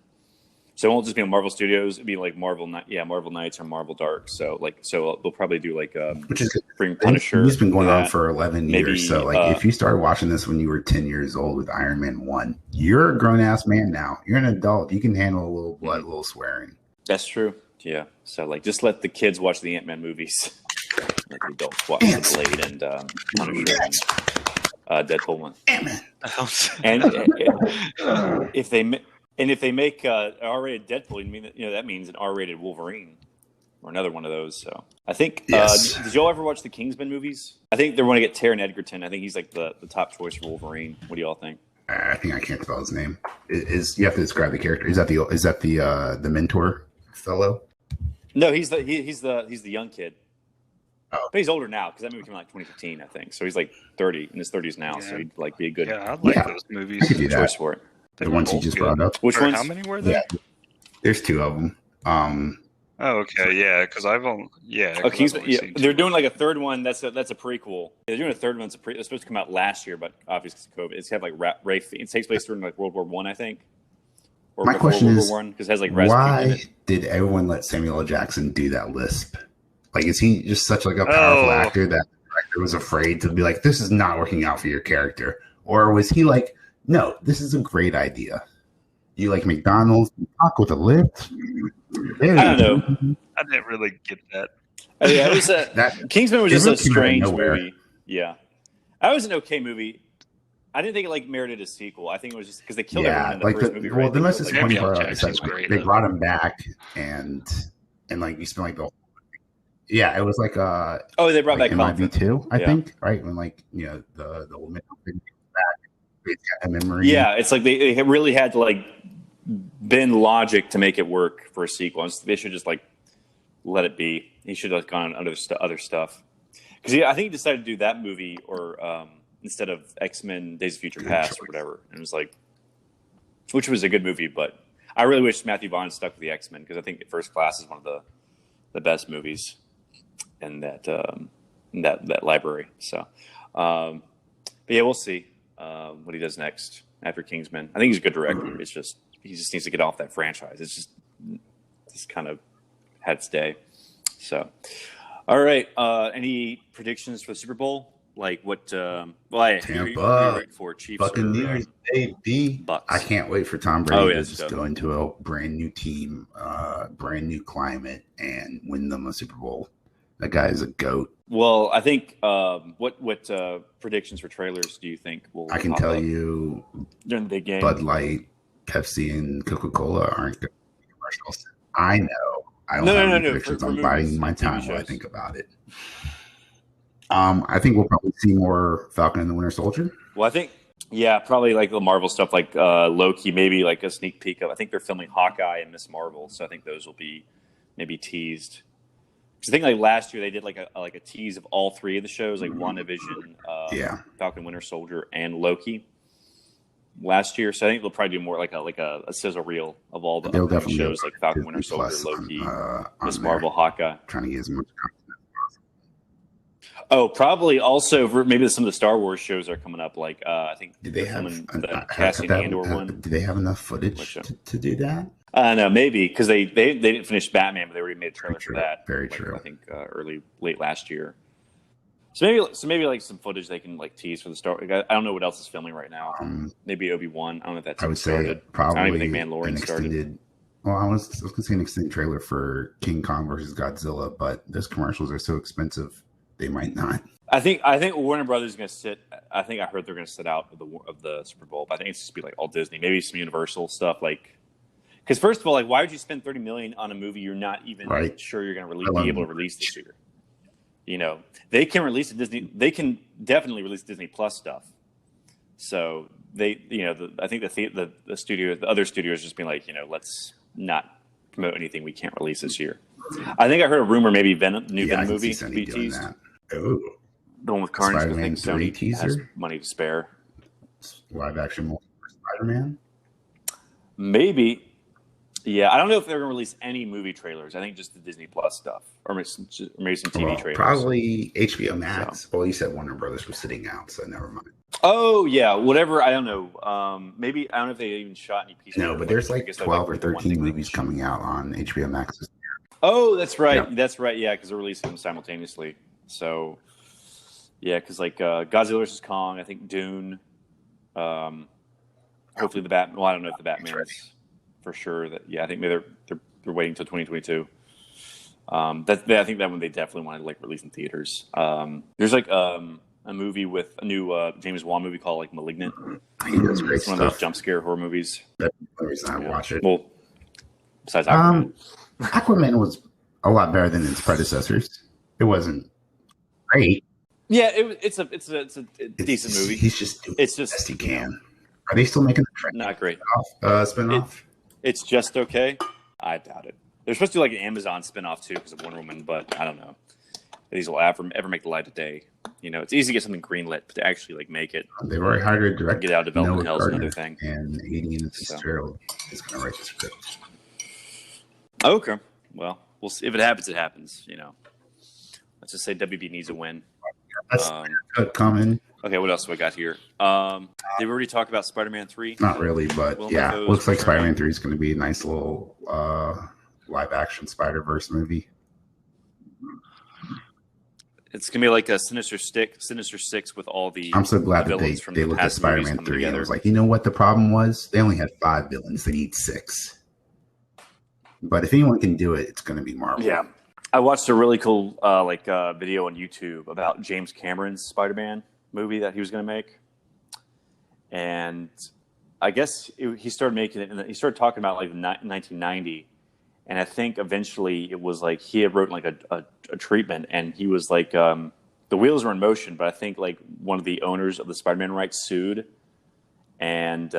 So it won't just be on Marvel Studios. It'll be like Marvel Knights or Marvel Dark. So they'll probably do like which is bring Punisher. It's been going on for 11 years. So like if you started watching this when you were 10 years old with Iron Man 1, you're a grown ass man now. You're an adult. You can handle a little blood, a little swearing. That's true. Yeah. So like just let the kids watch the Ant-Man movies. Let the adults watch the Blade and Punisher. Deadpool 1. And if they make R-rated Deadpool, that means an R-rated Wolverine or another one of those. So I think. Yes. Did y'all ever watch the Kingsman movies? I think they're going to get Taron Egerton. I think he's like the top choice for Wolverine. What do y'all think? I think I can't spell his name. You have to describe the character? Is that the mentor fellow? No, he's the young kid. Oh. But he's older now because that movie came out in 2015, I think. So he's like 30 in his 30s now. Yeah. So he'd like be a good those movies. I could do choice that. for it. The ones you just brought up. Which ones? How many were there? Yeah. There's 2 of them. Oh, okay, yeah, because I've only they're doing like a third one. That's a prequel. They're doing a third one. It's supposed to come out last year, but obviously COVID. It's have like it takes place during like World War I think. Or my question is, because it has like why did everyone let Samuel L. Jackson do that lisp? Like, is he just such like a powerful actor that the director was afraid to be like, this is not working out for your character? Or was he like, no, this is a great idea. You like McDonald's, you talk with a lisp? I don't know. I didn't really get that. Yeah, it was Kingsman was just a strange movie. Yeah. That was an okay movie. I didn't think it merited a sequel. I think it was just because they killed everyone in the first movie. Well, the most disappointing part is they brought him back and like you spent like the whole Yeah, it was like Oh, they brought like back MIB Comfort. two, I Yeah. think, right? When like the old man comes back, it's got a memory. Yeah, it's like they really had to like bend logic to make it work for a sequel. They should just like let it be. He should have gone on other stuff. Because I think he decided to do that movie or instead of X-Men Days of Future Past or whatever. And it was like, which was a good movie, but I really wish Matthew Vaughn stuck with the X-Men because I think First Class is one of the best movies in that library. So, but yeah, we'll see what he does next after Kingsman. I think he's a good director. It's just he just needs to get off that franchise. It's just kind of had its day. So, all right. Any predictions for the Super Bowl? Like what? Tampa for Chiefs Buccaneers, baby. Bucks. I can't wait for Tom Brady to just just go into a brand new team, brand new climate, and win them a Super Bowl. That guy is a goat. Well, I think what predictions for trailers do you think will? I can tell you during the big game. Bud Light, Pepsi, and Coca-Cola aren't good commercials. I know. I don't have any predictions. I'm biding my time while I think about it. I think we'll probably see more Falcon and the Winter Soldier. Well, I think, yeah, probably like the Marvel stuff, like Loki, maybe like a sneak peek of. I think they're filming Hawkeye and Miss Marvel, so I think those will be maybe teased. Because I think like last year they did like a tease of all three of the shows, like WandaVision, Falcon, Winter Soldier, and Loki. Last year, so I think they'll probably do more like a sizzle reel of all the shows, like Falcon, Winter Soldier, Loki, Miss Marvel, Hawkeye. Trying to get as much content. Oh, probably also for maybe some of the Star Wars shows are coming up. Like I think did they have the Cassian Andor one? Do they have enough footage to do that? No, maybe because they didn't finish Batman, but they already made a trailer for that. Very true. I think late last year. So maybe like some footage they can like tease for the Star. I don't know what else is filming right now. Maybe Obi-Wan. I don't know if that's. I would started. Say probably. I don't even think Mandalorian started. Well, I was going to say an extended trailer for King Kong versus Godzilla, but those commercials are so expensive, they might not. I think Warner Brothers is going to sit. I think I heard they're going to sit out of the Super Bowl, but I think it's just be like all Disney, maybe some Universal stuff. Like, because first of all, like, why would you spend $30 million on a movie you're not even sure you're going to be able to release this year? You know, they can release Disney. They can definitely release Disney Plus stuff. So they, I think the studio, the other studios, just being like, let's not promote anything we can't release this year. I think I heard a rumor maybe Venom, the new Venom movie to be teased. Oh. The one with Carnage. Spider-Man I think Sony teaser? has money to spare. Live action movie for Spider-Man? Maybe. Yeah, I don't know if they're going to release any movie trailers. I think just the Disney Plus stuff, or maybe some TV trailers. Probably HBO Max. So. Well, you said Warner Brothers was sitting out, so never mind. Oh yeah, whatever. I don't know. Maybe I don't know if they even shot any pieces. No, but there's like 12 or 13 movies coming out on HBO Max this year. Oh, that's right. Yep. That's right. Yeah, because they're releasing them simultaneously. So. Yeah, because like Godzilla vs. Kong, I think Dune. Hopefully the Batman. Well, I don't know if the Batman is for sure. I think maybe they're waiting until 2022. I think that one they definitely want to like release in theaters. There's like a movie with a new James Wan movie called like Malignant. That's great it's one of those jump scare horror movies. That's the reason I watch it. Well, besides Aquaman. Aquaman was a lot better than its predecessors. It wasn't great. Yeah, it's a decent movie. He's just doing the best he can. Are they still making the not great spinoff? It's just okay. I doubt it. They're supposed to do like an Amazon spinoff too because of Wonder Woman, but I don't know if these will ever make the light of day. It's easy to get something greenlit, but to actually like make it, they've already hired a director. Get out of development hell is another thing. And 80 Fitzgerald is going to write the script. Okay, well, we'll see. If it happens, it happens. Let's just say WB needs a win. That's coming. Okay, what else do I got here? Did we already talk about Spider-Man 3? Not really, but looks like Spider-Man 3 is going to be a nice little live-action Spider-Verse movie. It's going to be like a Sinister Six with all the. I'm so glad that they looked at Spider-Man 3 and was like, you know what the problem was? They only had 5 villains. They need 6. But if anyone can do it, it's going to be Marvel. Yeah. I watched a really cool video on YouTube about James Cameron's Spider-Man movie that he was going to make, and I guess he started making it. He started talking about like 1990, and I think eventually it was like he had written like a treatment, and he was like the wheels were in motion, but I think like one of the owners of the Spider-Man rights sued, and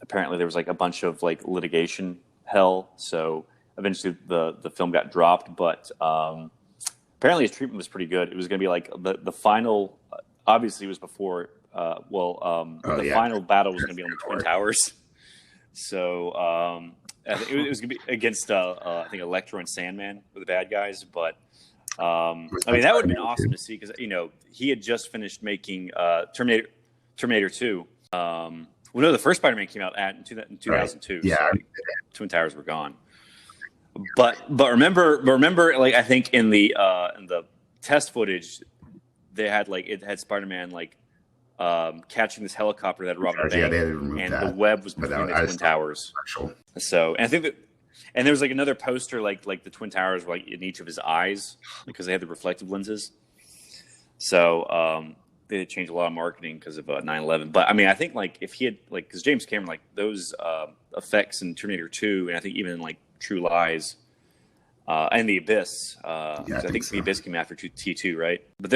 apparently there was like a bunch of like litigation hell. So eventually the film got dropped, but apparently his treatment was pretty good. It was going to be like the final. Obviously, it was before. The final battle was going to be on the Twin Towers. So it was going to be against I think Electro and Sandman were the bad guys, but. I mean, that would have been awesome to see because, he had just finished making Terminator 2. Well, no, the first Spider-Man came out in 2002. Right. Yeah. So, Twin Towers were gone. But remember, like, I think in the test footage, they had, like, it had Spider-Man, like, catching this helicopter that robbed a bank. Yeah, they had to remove and that. The web was between the Twin Towers. Special. So, and I think that. And there was like another poster, like the Twin Towers were like in each of his eyes because they had the reflective lenses. So they had changed a lot of marketing because of 9/11. But I mean, I think like if he had like, because James Cameron, like those effects in Terminator 2, and I think even in like True Lies and The Abyss. I think The Abyss came after T2, right? But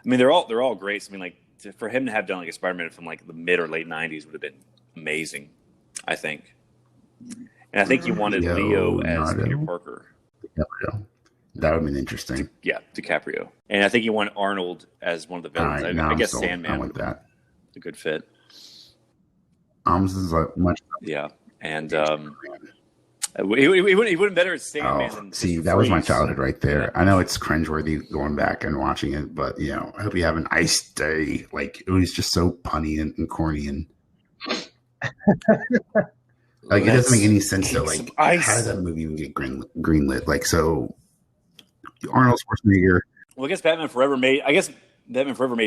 they're all great. So, I mean, like for him to have done like a Spider-Man from like the mid or late 90s would have been amazing, I think. And I think he wanted Leo as Peter Parker. DiCaprio. That would have been interesting. Yeah, DiCaprio. And I think he wanted Arnold as one of the villains. Right, I guess sold. Sandman with that. A good fit. This is like much. Yeah, and he wouldn't better as Sandman. Than see, that was my childhood right there. Yeah. I know it's cringeworthy going back and watching it, but I hope you have an ice day. Like it was just so punny and corny and. Like, it doesn't make any sense that, like, how did that movie even get greenlit? Like, so, Arnold Schwarzenegger. Well, I guess Batman Forever made,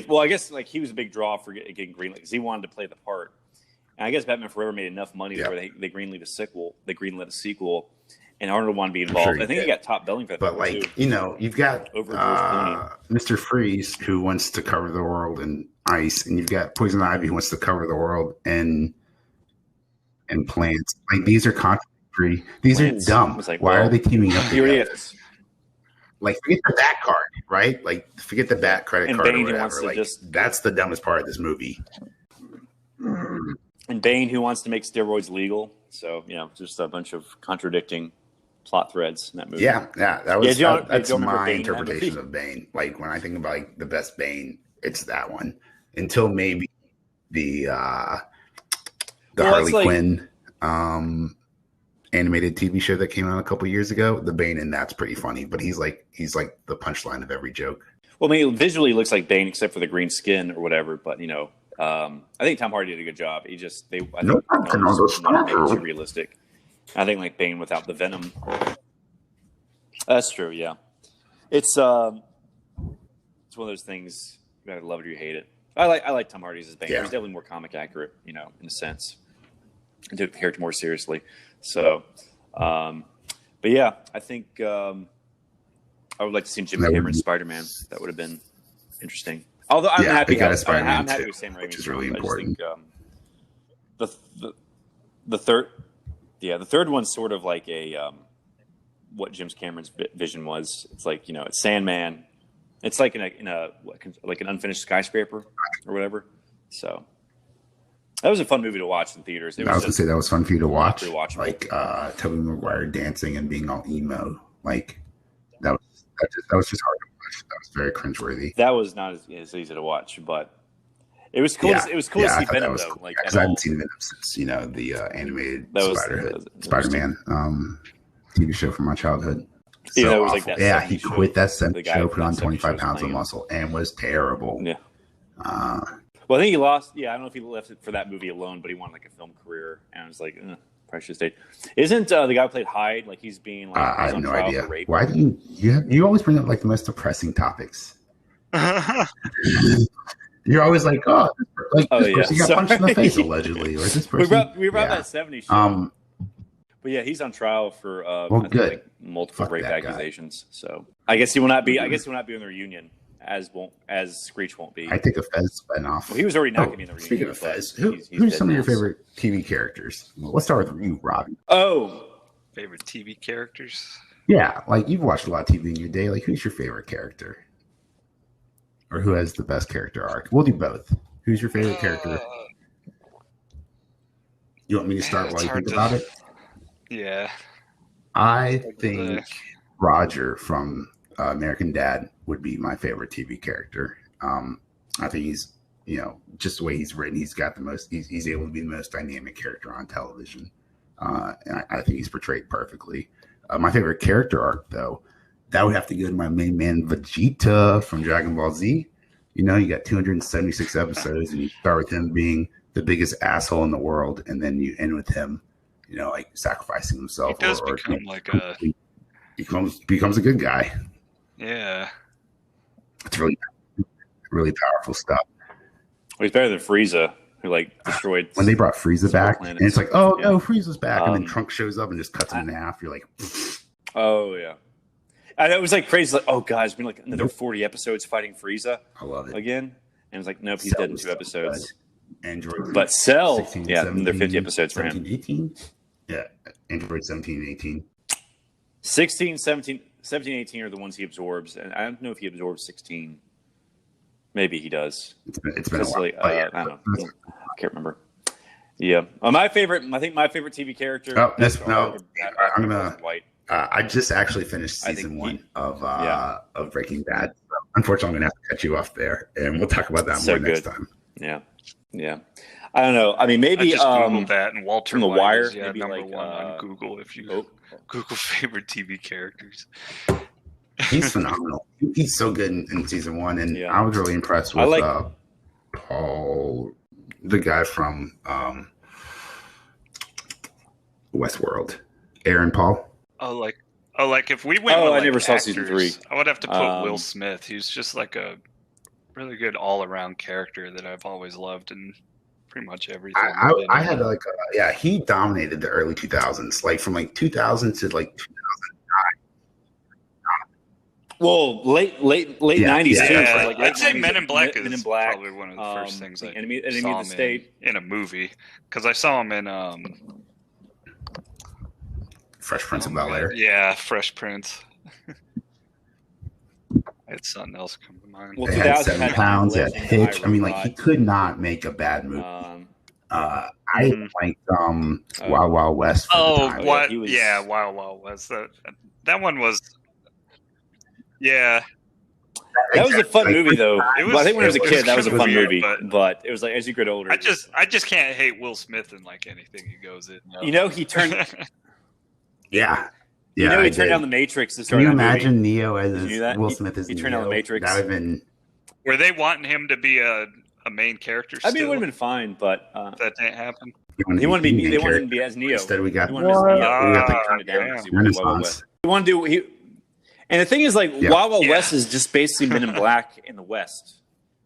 well, I guess, like, he was a big draw for getting greenlit because he wanted to play the part. And I guess Batman Forever made enough money where they greenlit a sequel, and Arnold wanted to be involved. Sure I think he got top billing for that. But, like, too. You've got Mr. Freeze, who wants to cover the world in ice, and you've got Poison Ivy, who wants to cover the world in plants. Like these are contradictory. These are dumb. Like, why are they teaming up together? Like forget the bat card, right? Like forget the bat credit card or whatever. Like that's the dumbest part of this movie. And Bane, who wants to make steroids legal. So just a bunch of contradicting plot threads in that movie. Yeah, that was that's my interpretation of Bane. Like when I think about like the best Bane, it's that one. Until maybe the Harley Quinn animated TV show that came out a couple years ago. The Bane in that's pretty funny, but he's like the punchline of every joke. Well, I mean, visually he looks like Bane except for the green skin or whatever. But I think Tom Hardy did a good job. I think too realistic. I think like Bane without the venom. That's true. Yeah, it's one of those things you gotta love it or you hate it. I like Tom Hardy's as Bane. Yeah. He's definitely more comic accurate, in a sense. And took the character more seriously. So, but yeah, I think I would like to see Jim Cameron's Spider-Man. That would have been interesting. Although I'm happy. I'm happy with Sam Raimi, which is really important. I just think the third one's sort of like a what Jim Cameron's vision was. It's like it's Sandman. It's like in a like an unfinished skyscraper or whatever. So. That was a fun movie to watch in theaters. I was gonna say that was fun for you to watch. Like Tobey Maguire dancing and being all emo. Like that was just hard to watch. That was very cringeworthy. That was not as easy to watch, but it was cool. It was cool to see Venom though. Cool. Because I haven't seen Venom since the animated Spider-Man TV show from my childhood. So it was like that. He quit that 70 show, put on 25 pounds of muscle, and was terrible. Yeah. Well, I think he lost. Yeah, I don't know if he left it for that movie alone, but he wanted like a film career, and I was like, probably should have stayed. Isn't the guy who played Hyde like he's being like? I have no idea. Why do you always bring up like the most depressing topics? You're always like, this person got punched in the face allegedly, or this person. We brought that 70s show. But yeah, he's on trial for multiple rape accusations. So I guess he will not be. I guess he will not be in the reunion. As Screech won't be. I think a Fez spinoff. Well, he was already not going to be in the reunion. Speaking of Fez, who's some of your favorite TV characters? Well, let's start with you, Robbie. Oh, Favorite TV characters? Yeah, like you've watched a lot of TV in your day. Like, who's your favorite character, or who has the best character arc? We'll do both. Who's your favorite character? You want me to start while you think about it? Yeah. I think Roger from American Dad would be my favorite TV character. I think he's, just the way he's written, he's got the most. He's able to be the most dynamic character on television, and I think he's portrayed perfectly. My favorite character arc, though, that would have to go to my main man Vegeta from Dragon Ball Z. You got 276 episodes, and you start with him being the biggest asshole in the world, and then you end with him, like sacrificing himself. He does become he becomes a good guy. Yeah, it's really, really powerful stuff. Well, he's better than Frieza, who destroyed. When they brought Frieza back, and it's like, oh no, Frieza's back, and then Trunks shows up and just cuts him in half. You're like, oh yeah. And it was crazy. Oh god, it's been another 40 episodes fighting Frieza. I love it again. And it's nope, he's dead in 2 episodes. Android, but Cell, 16, yeah, 17, they're 50 episodes 17, for him. 18, yeah, Android 17 and 18. 16, 17, 18 are the ones he absorbs, and I don't know if he absorbs 16. Maybe he does. It's been a while. I don't know. I can't remember. Yeah, I think my favorite TV character. Oh, I'm gonna. I just actually finished season 1 of Breaking Bad. Unfortunately, I'm gonna have to cut you off there, and we'll talk about that more next time. Yeah. I don't know. I mean, maybe I just Googled that, and Walter from The White Wire, is, maybe number one on Google if you Google favorite TV characters. He's phenomenal. He's so good in season 1, and I was really impressed with Paul, the guy from Westworld, Aaron Paul. Like if we went. I never saw season 3. I would have to put Will Smith. He's just a really good all-around character that I've always loved in pretty much everything. I had he dominated the early 2000s, from 2000 to 2009. Well, late 90s too. Yeah. I'd say Men in Black is probably one of the first things I Enemy saw of the State in a movie, because I saw him in Fresh Prince of Bel-Air. Yeah, Fresh Prince. I had something else come to mind. Well, 2000 had 7 pounds at Hitch. I mean, he could not make a bad movie. I liked Wild Wild West. Wild Wild West. That one was. Yeah. That was a fun movie, though. I think when I was a kid, that was a fun movie. But it was as you get older. I just can't hate Will Smith in anything he goes in. He turned. Yeah. He turned down the Matrix to start. Can you imagine Neo as Will Smith as Neo? He turned down the Matrix. That would have been. Were they wanting him to be a main character? I mean, it would have been fine, but that didn't happen. They wanted to be as Neo. Instead, we got to turn it down. Renaissance. He wanted to do. And the thing is, Wild Wild West is just basically Men in Black in the West.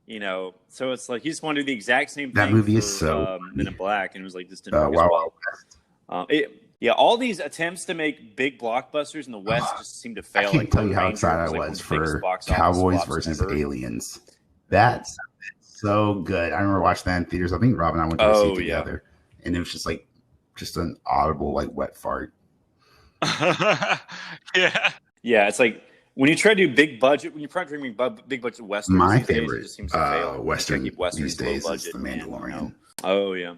So it's he just wanted to do the exact same thing. That movie is so Men in Black, and it was just didn't work as well. All these attempts to make big blockbusters in the West just seem to fail. I can't tell you how excited I was for Cowboys versus Aliens. That's so good. I remember watching that in theaters. I think Rob and I went to see it together, and it was just an audible wet fart. Yeah, it's when you try to do big budget, when you're trying to make big budget westerns. My favorite days, it just seems to fail. Western these days is The Mandalorian. Oh yeah.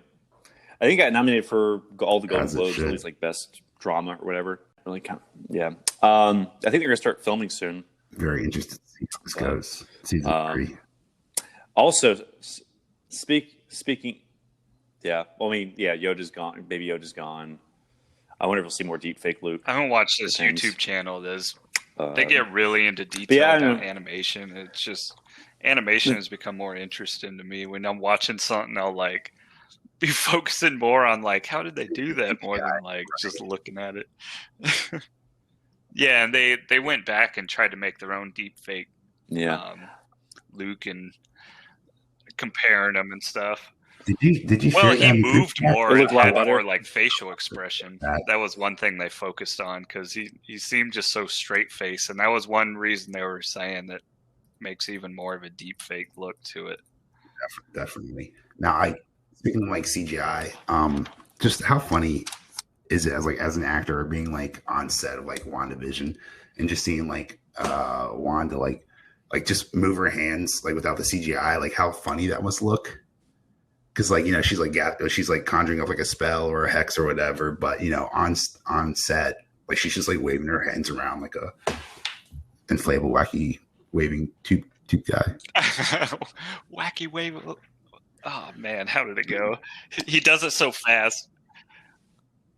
I think I got nominated for all the Golden Globes, at least best drama or whatever. Really count. Yeah. I think they're gonna start filming soon. Very interested to see how this goes. Season 3. Also, speaking. Yeah. Well, I mean, Yoda's gone. Baby Yoda's gone. I wonder if we'll see more deep fake Luke. I haven't watched this YouTube channel. They get really into detail about animation. It's just animation has become more interesting to me. When I'm watching something, I'll be focusing more on how did they do that more than just looking at it. Yeah, and they went back and tried to make their own deep fake Luke and comparing them and stuff. Did you? Well, he moved more and had more facial expression. That was one thing they focused on, because he seemed just so straight faced, and that was one reason they were saying that makes even more of a deep fake look to it. Definitely. Now, speaking of CGI, just how funny is it as an actor being like on set of like WandaVision and just seeing like Wanda like just move her hands like without the CGI, like how funny that must look. Because like, you know, she's like conjuring up like a spell or a hex or whatever, but you know, on set, like she's just like waving her hands around like a inflatable wacky waving tube guy. Wacky wave. Oh man, how did it go? He does it so fast.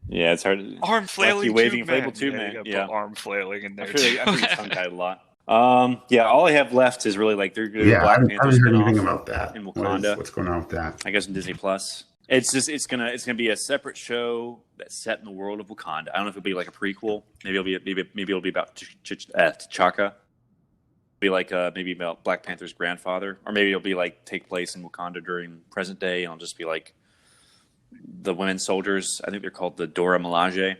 Yeah, it's hard. Arm flailing, waving inflatable tube man. Yeah, arm flailing in there. I think it's tongue-tied a lot. Yeah, all I have left is really like they're good. Yeah, I haven't heard anything about that. In Wakanda. What's going on with that? I guess in Disney Plus. It's gonna be a separate show that's set in the world of Wakanda. I don't know if it'll be like a prequel. Maybe it'll be about T'Chaka. Be like maybe about Black Panther's grandfather, or maybe it'll be like take place in Wakanda during present day, and it'll just be like the women soldiers. I think they're called the Dora Milaje.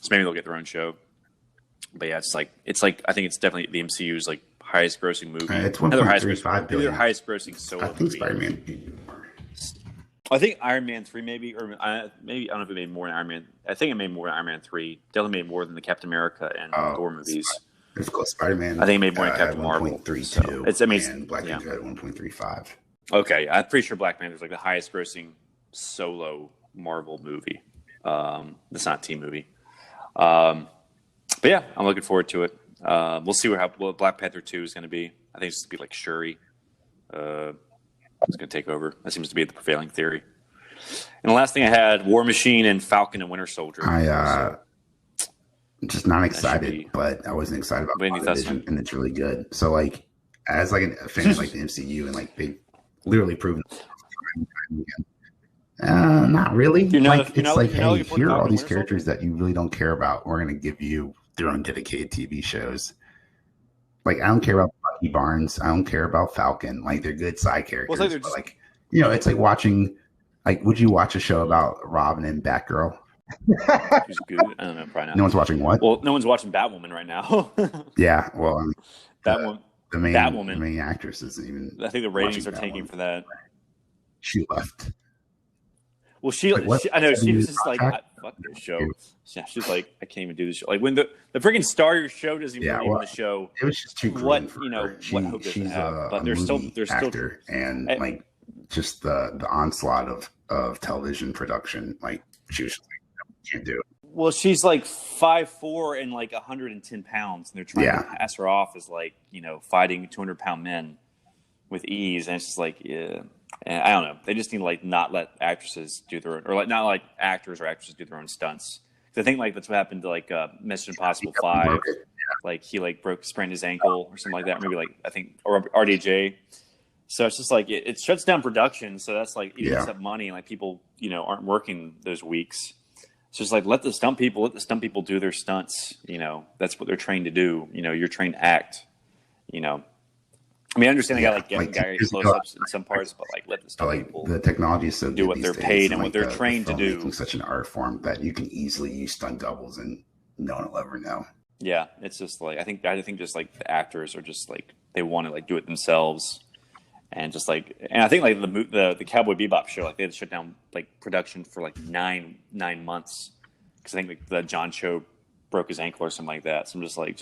So maybe they'll get their own show. But yeah, it's like I think it's definitely the MCU's like highest grossing movie. It's 1.35 billion. Their highest grossing solo I think movie. Spider-Man. I think Iron Man 3 maybe, or maybe I don't know if it made more than Iron Man. I think it made more than Iron Man 3. Definitely made more than the Captain America and Thor movies. It's called Spider-Man. I think it made more than Captain Marvel. 1.32. It's amazing. And Black Panther had 1.35. Okay, I'm pretty sure Black Panther's like the highest grossing solo Marvel movie. It's not a team movie. But yeah, I'm looking forward to it. We'll see what Black Panther 2 is going to be. I think it's going to be like Shuri. It's going to take over. That seems to be the prevailing theory. And the last thing I had, War Machine and Falcon and Winter Soldier. I'm just not excited, but I wasn't excited about WandaVision, and it's really good. So like, as like a fan of like the MCU, and like they literally proven not really. Hey, here are all these characters that you really don't care about. We're going to give you their own dedicated TV shows. Like, I don't care about Bucky Barnes. I don't care about Falcon. Like, they're good side characters. Well, but like, you know, it's like watching. Like, would you watch a show about Robin and Batgirl? Who's good? I don't know. Probably not. No one's watching what? Well, no one's watching Batwoman right now. Yeah. Well, Batwoman. The main actress isn't even. I think the ratings are tanking for that. She left. Well, I know she was just like, fuck this show. Yeah, she's like, I can't even do this show. Like when the freaking star of your show doesn't even believe in the show. It was just too what for her. What hope does it have? But there's still and like just the onslaught of television production. Like she was just like, no, can't do it. Well, she's like 5'4" and like 110 pounds, and they're trying to pass her off as like, you know, fighting 200-pound men with ease, and it's just like, yeah. And I don't know. They just need to like not let actresses do their own, or like not like actors or actresses do their own stunts. Because I think like that's what happened to like Mission Impossible 5. Like he like sprained his ankle or something like that. Maybe like I think or RDJ. So it's just like it shuts down production. So that's like it eats up money. Like people, you know, aren't working those weeks. It's just like let the stunt people do their stunts. You know, that's what they're trained to do. You know, you're trained to act. You know. I mean, I understand they got like close-ups in some parts, but like let the stuff people the technology is so do what they're paid and what they're trained to do. It's such an art form that you can easily use stunt doubles and no one will ever know. Yeah, it's just like I think just like the actors are just like they want to like do it themselves, and just like I think like the Cowboy Bebop show, like they had to shut down like production for like nine months because I think like the John Cho broke his ankle or something like that. So I'm just like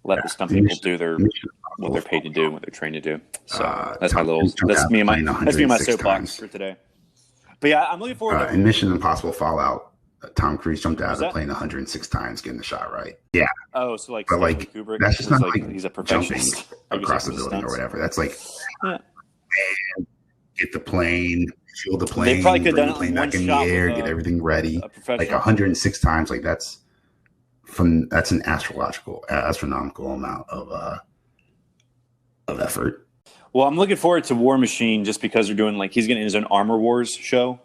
let the stunt people do what they're paid to do, what they're trained to do. So that's me and my soapbox for today. But yeah, I'm looking forward to in Mission Impossible Fallout. Tom Cruise jumped out of the plane 106 times getting the shot right. Yeah. Oh, so like, but like Kubrick, that's just not like he's a perfectionist across the building or whatever. That's like, get the plane, fuel the plane, they probably could bring have the plane done back in the air, get everything ready. Like 106 times, like that's an astronomical amount of effort. Well, I'm looking forward to War Machine just because they're doing like he's getting his own Armor Wars show,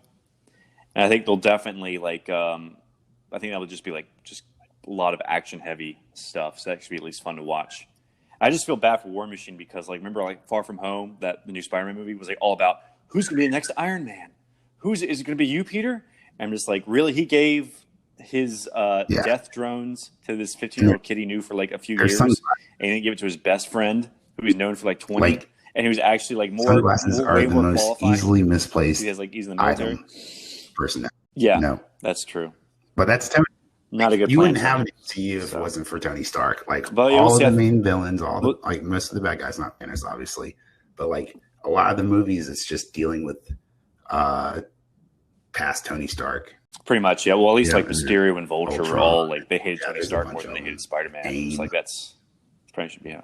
and I think they'll definitely like I think that would just be like just a lot of action heavy stuff. So that should be at least fun to watch. I just feel bad for War Machine because like remember like Far From Home, that the new Spider-Man movie was like all about who's going to be the next Iron Man. Is it going to be you, Peter? And I'm just like really he gave his death drones to this 15-year-old kid he knew for like a few years, and he didn't give it to his best friend who he's known for like 20, and he was actually like sunglasses are the most easily misplaced. He has like he's in the military. Person. Yeah, no, that's true. But that's Tony. Not a good. You plan, wouldn't have an MCU if it wasn't for Tony Stark. Like but all of the main villains, like most of the bad guys, not Thanos, obviously, but like a lot of the movies, it's just dealing with past Tony Stark. Pretty much, yeah. Well, at least like Mysterio and Vulture were all like they hated Tony Stark more than they hated Spider-Man. It's like that's probably should be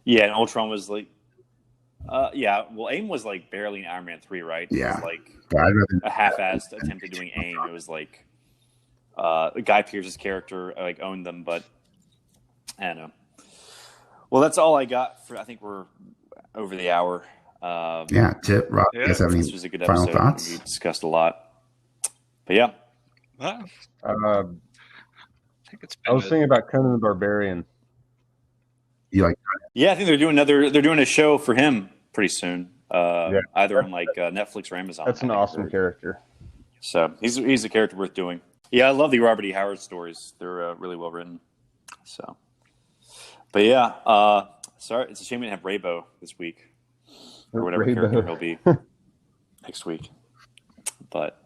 yeah. And Ultron was like, yeah. Well, AIM was like barely in Iron Man 3, right? Yeah, it was like a half-assed attempt at doing AIM. It was like Guy Pearce's character like owned them, but I don't know. Well, that's all I got for. I think we're over the hour. Yeah, Tip, Rob, this was a good episode. Final thoughts? We discussed a lot, but yeah. I think I was thinking about Conan the Barbarian. You like? Yeah, I think they're doing a show for him pretty soon. Either on like Netflix or Amazon. That's an awesome character. So he's a character worth doing. Yeah, I love the Robert E. Howard stories. They're really well written. So, but yeah, sorry, it's a shame we didn't have Raybo this week or whatever character he'll be next week. But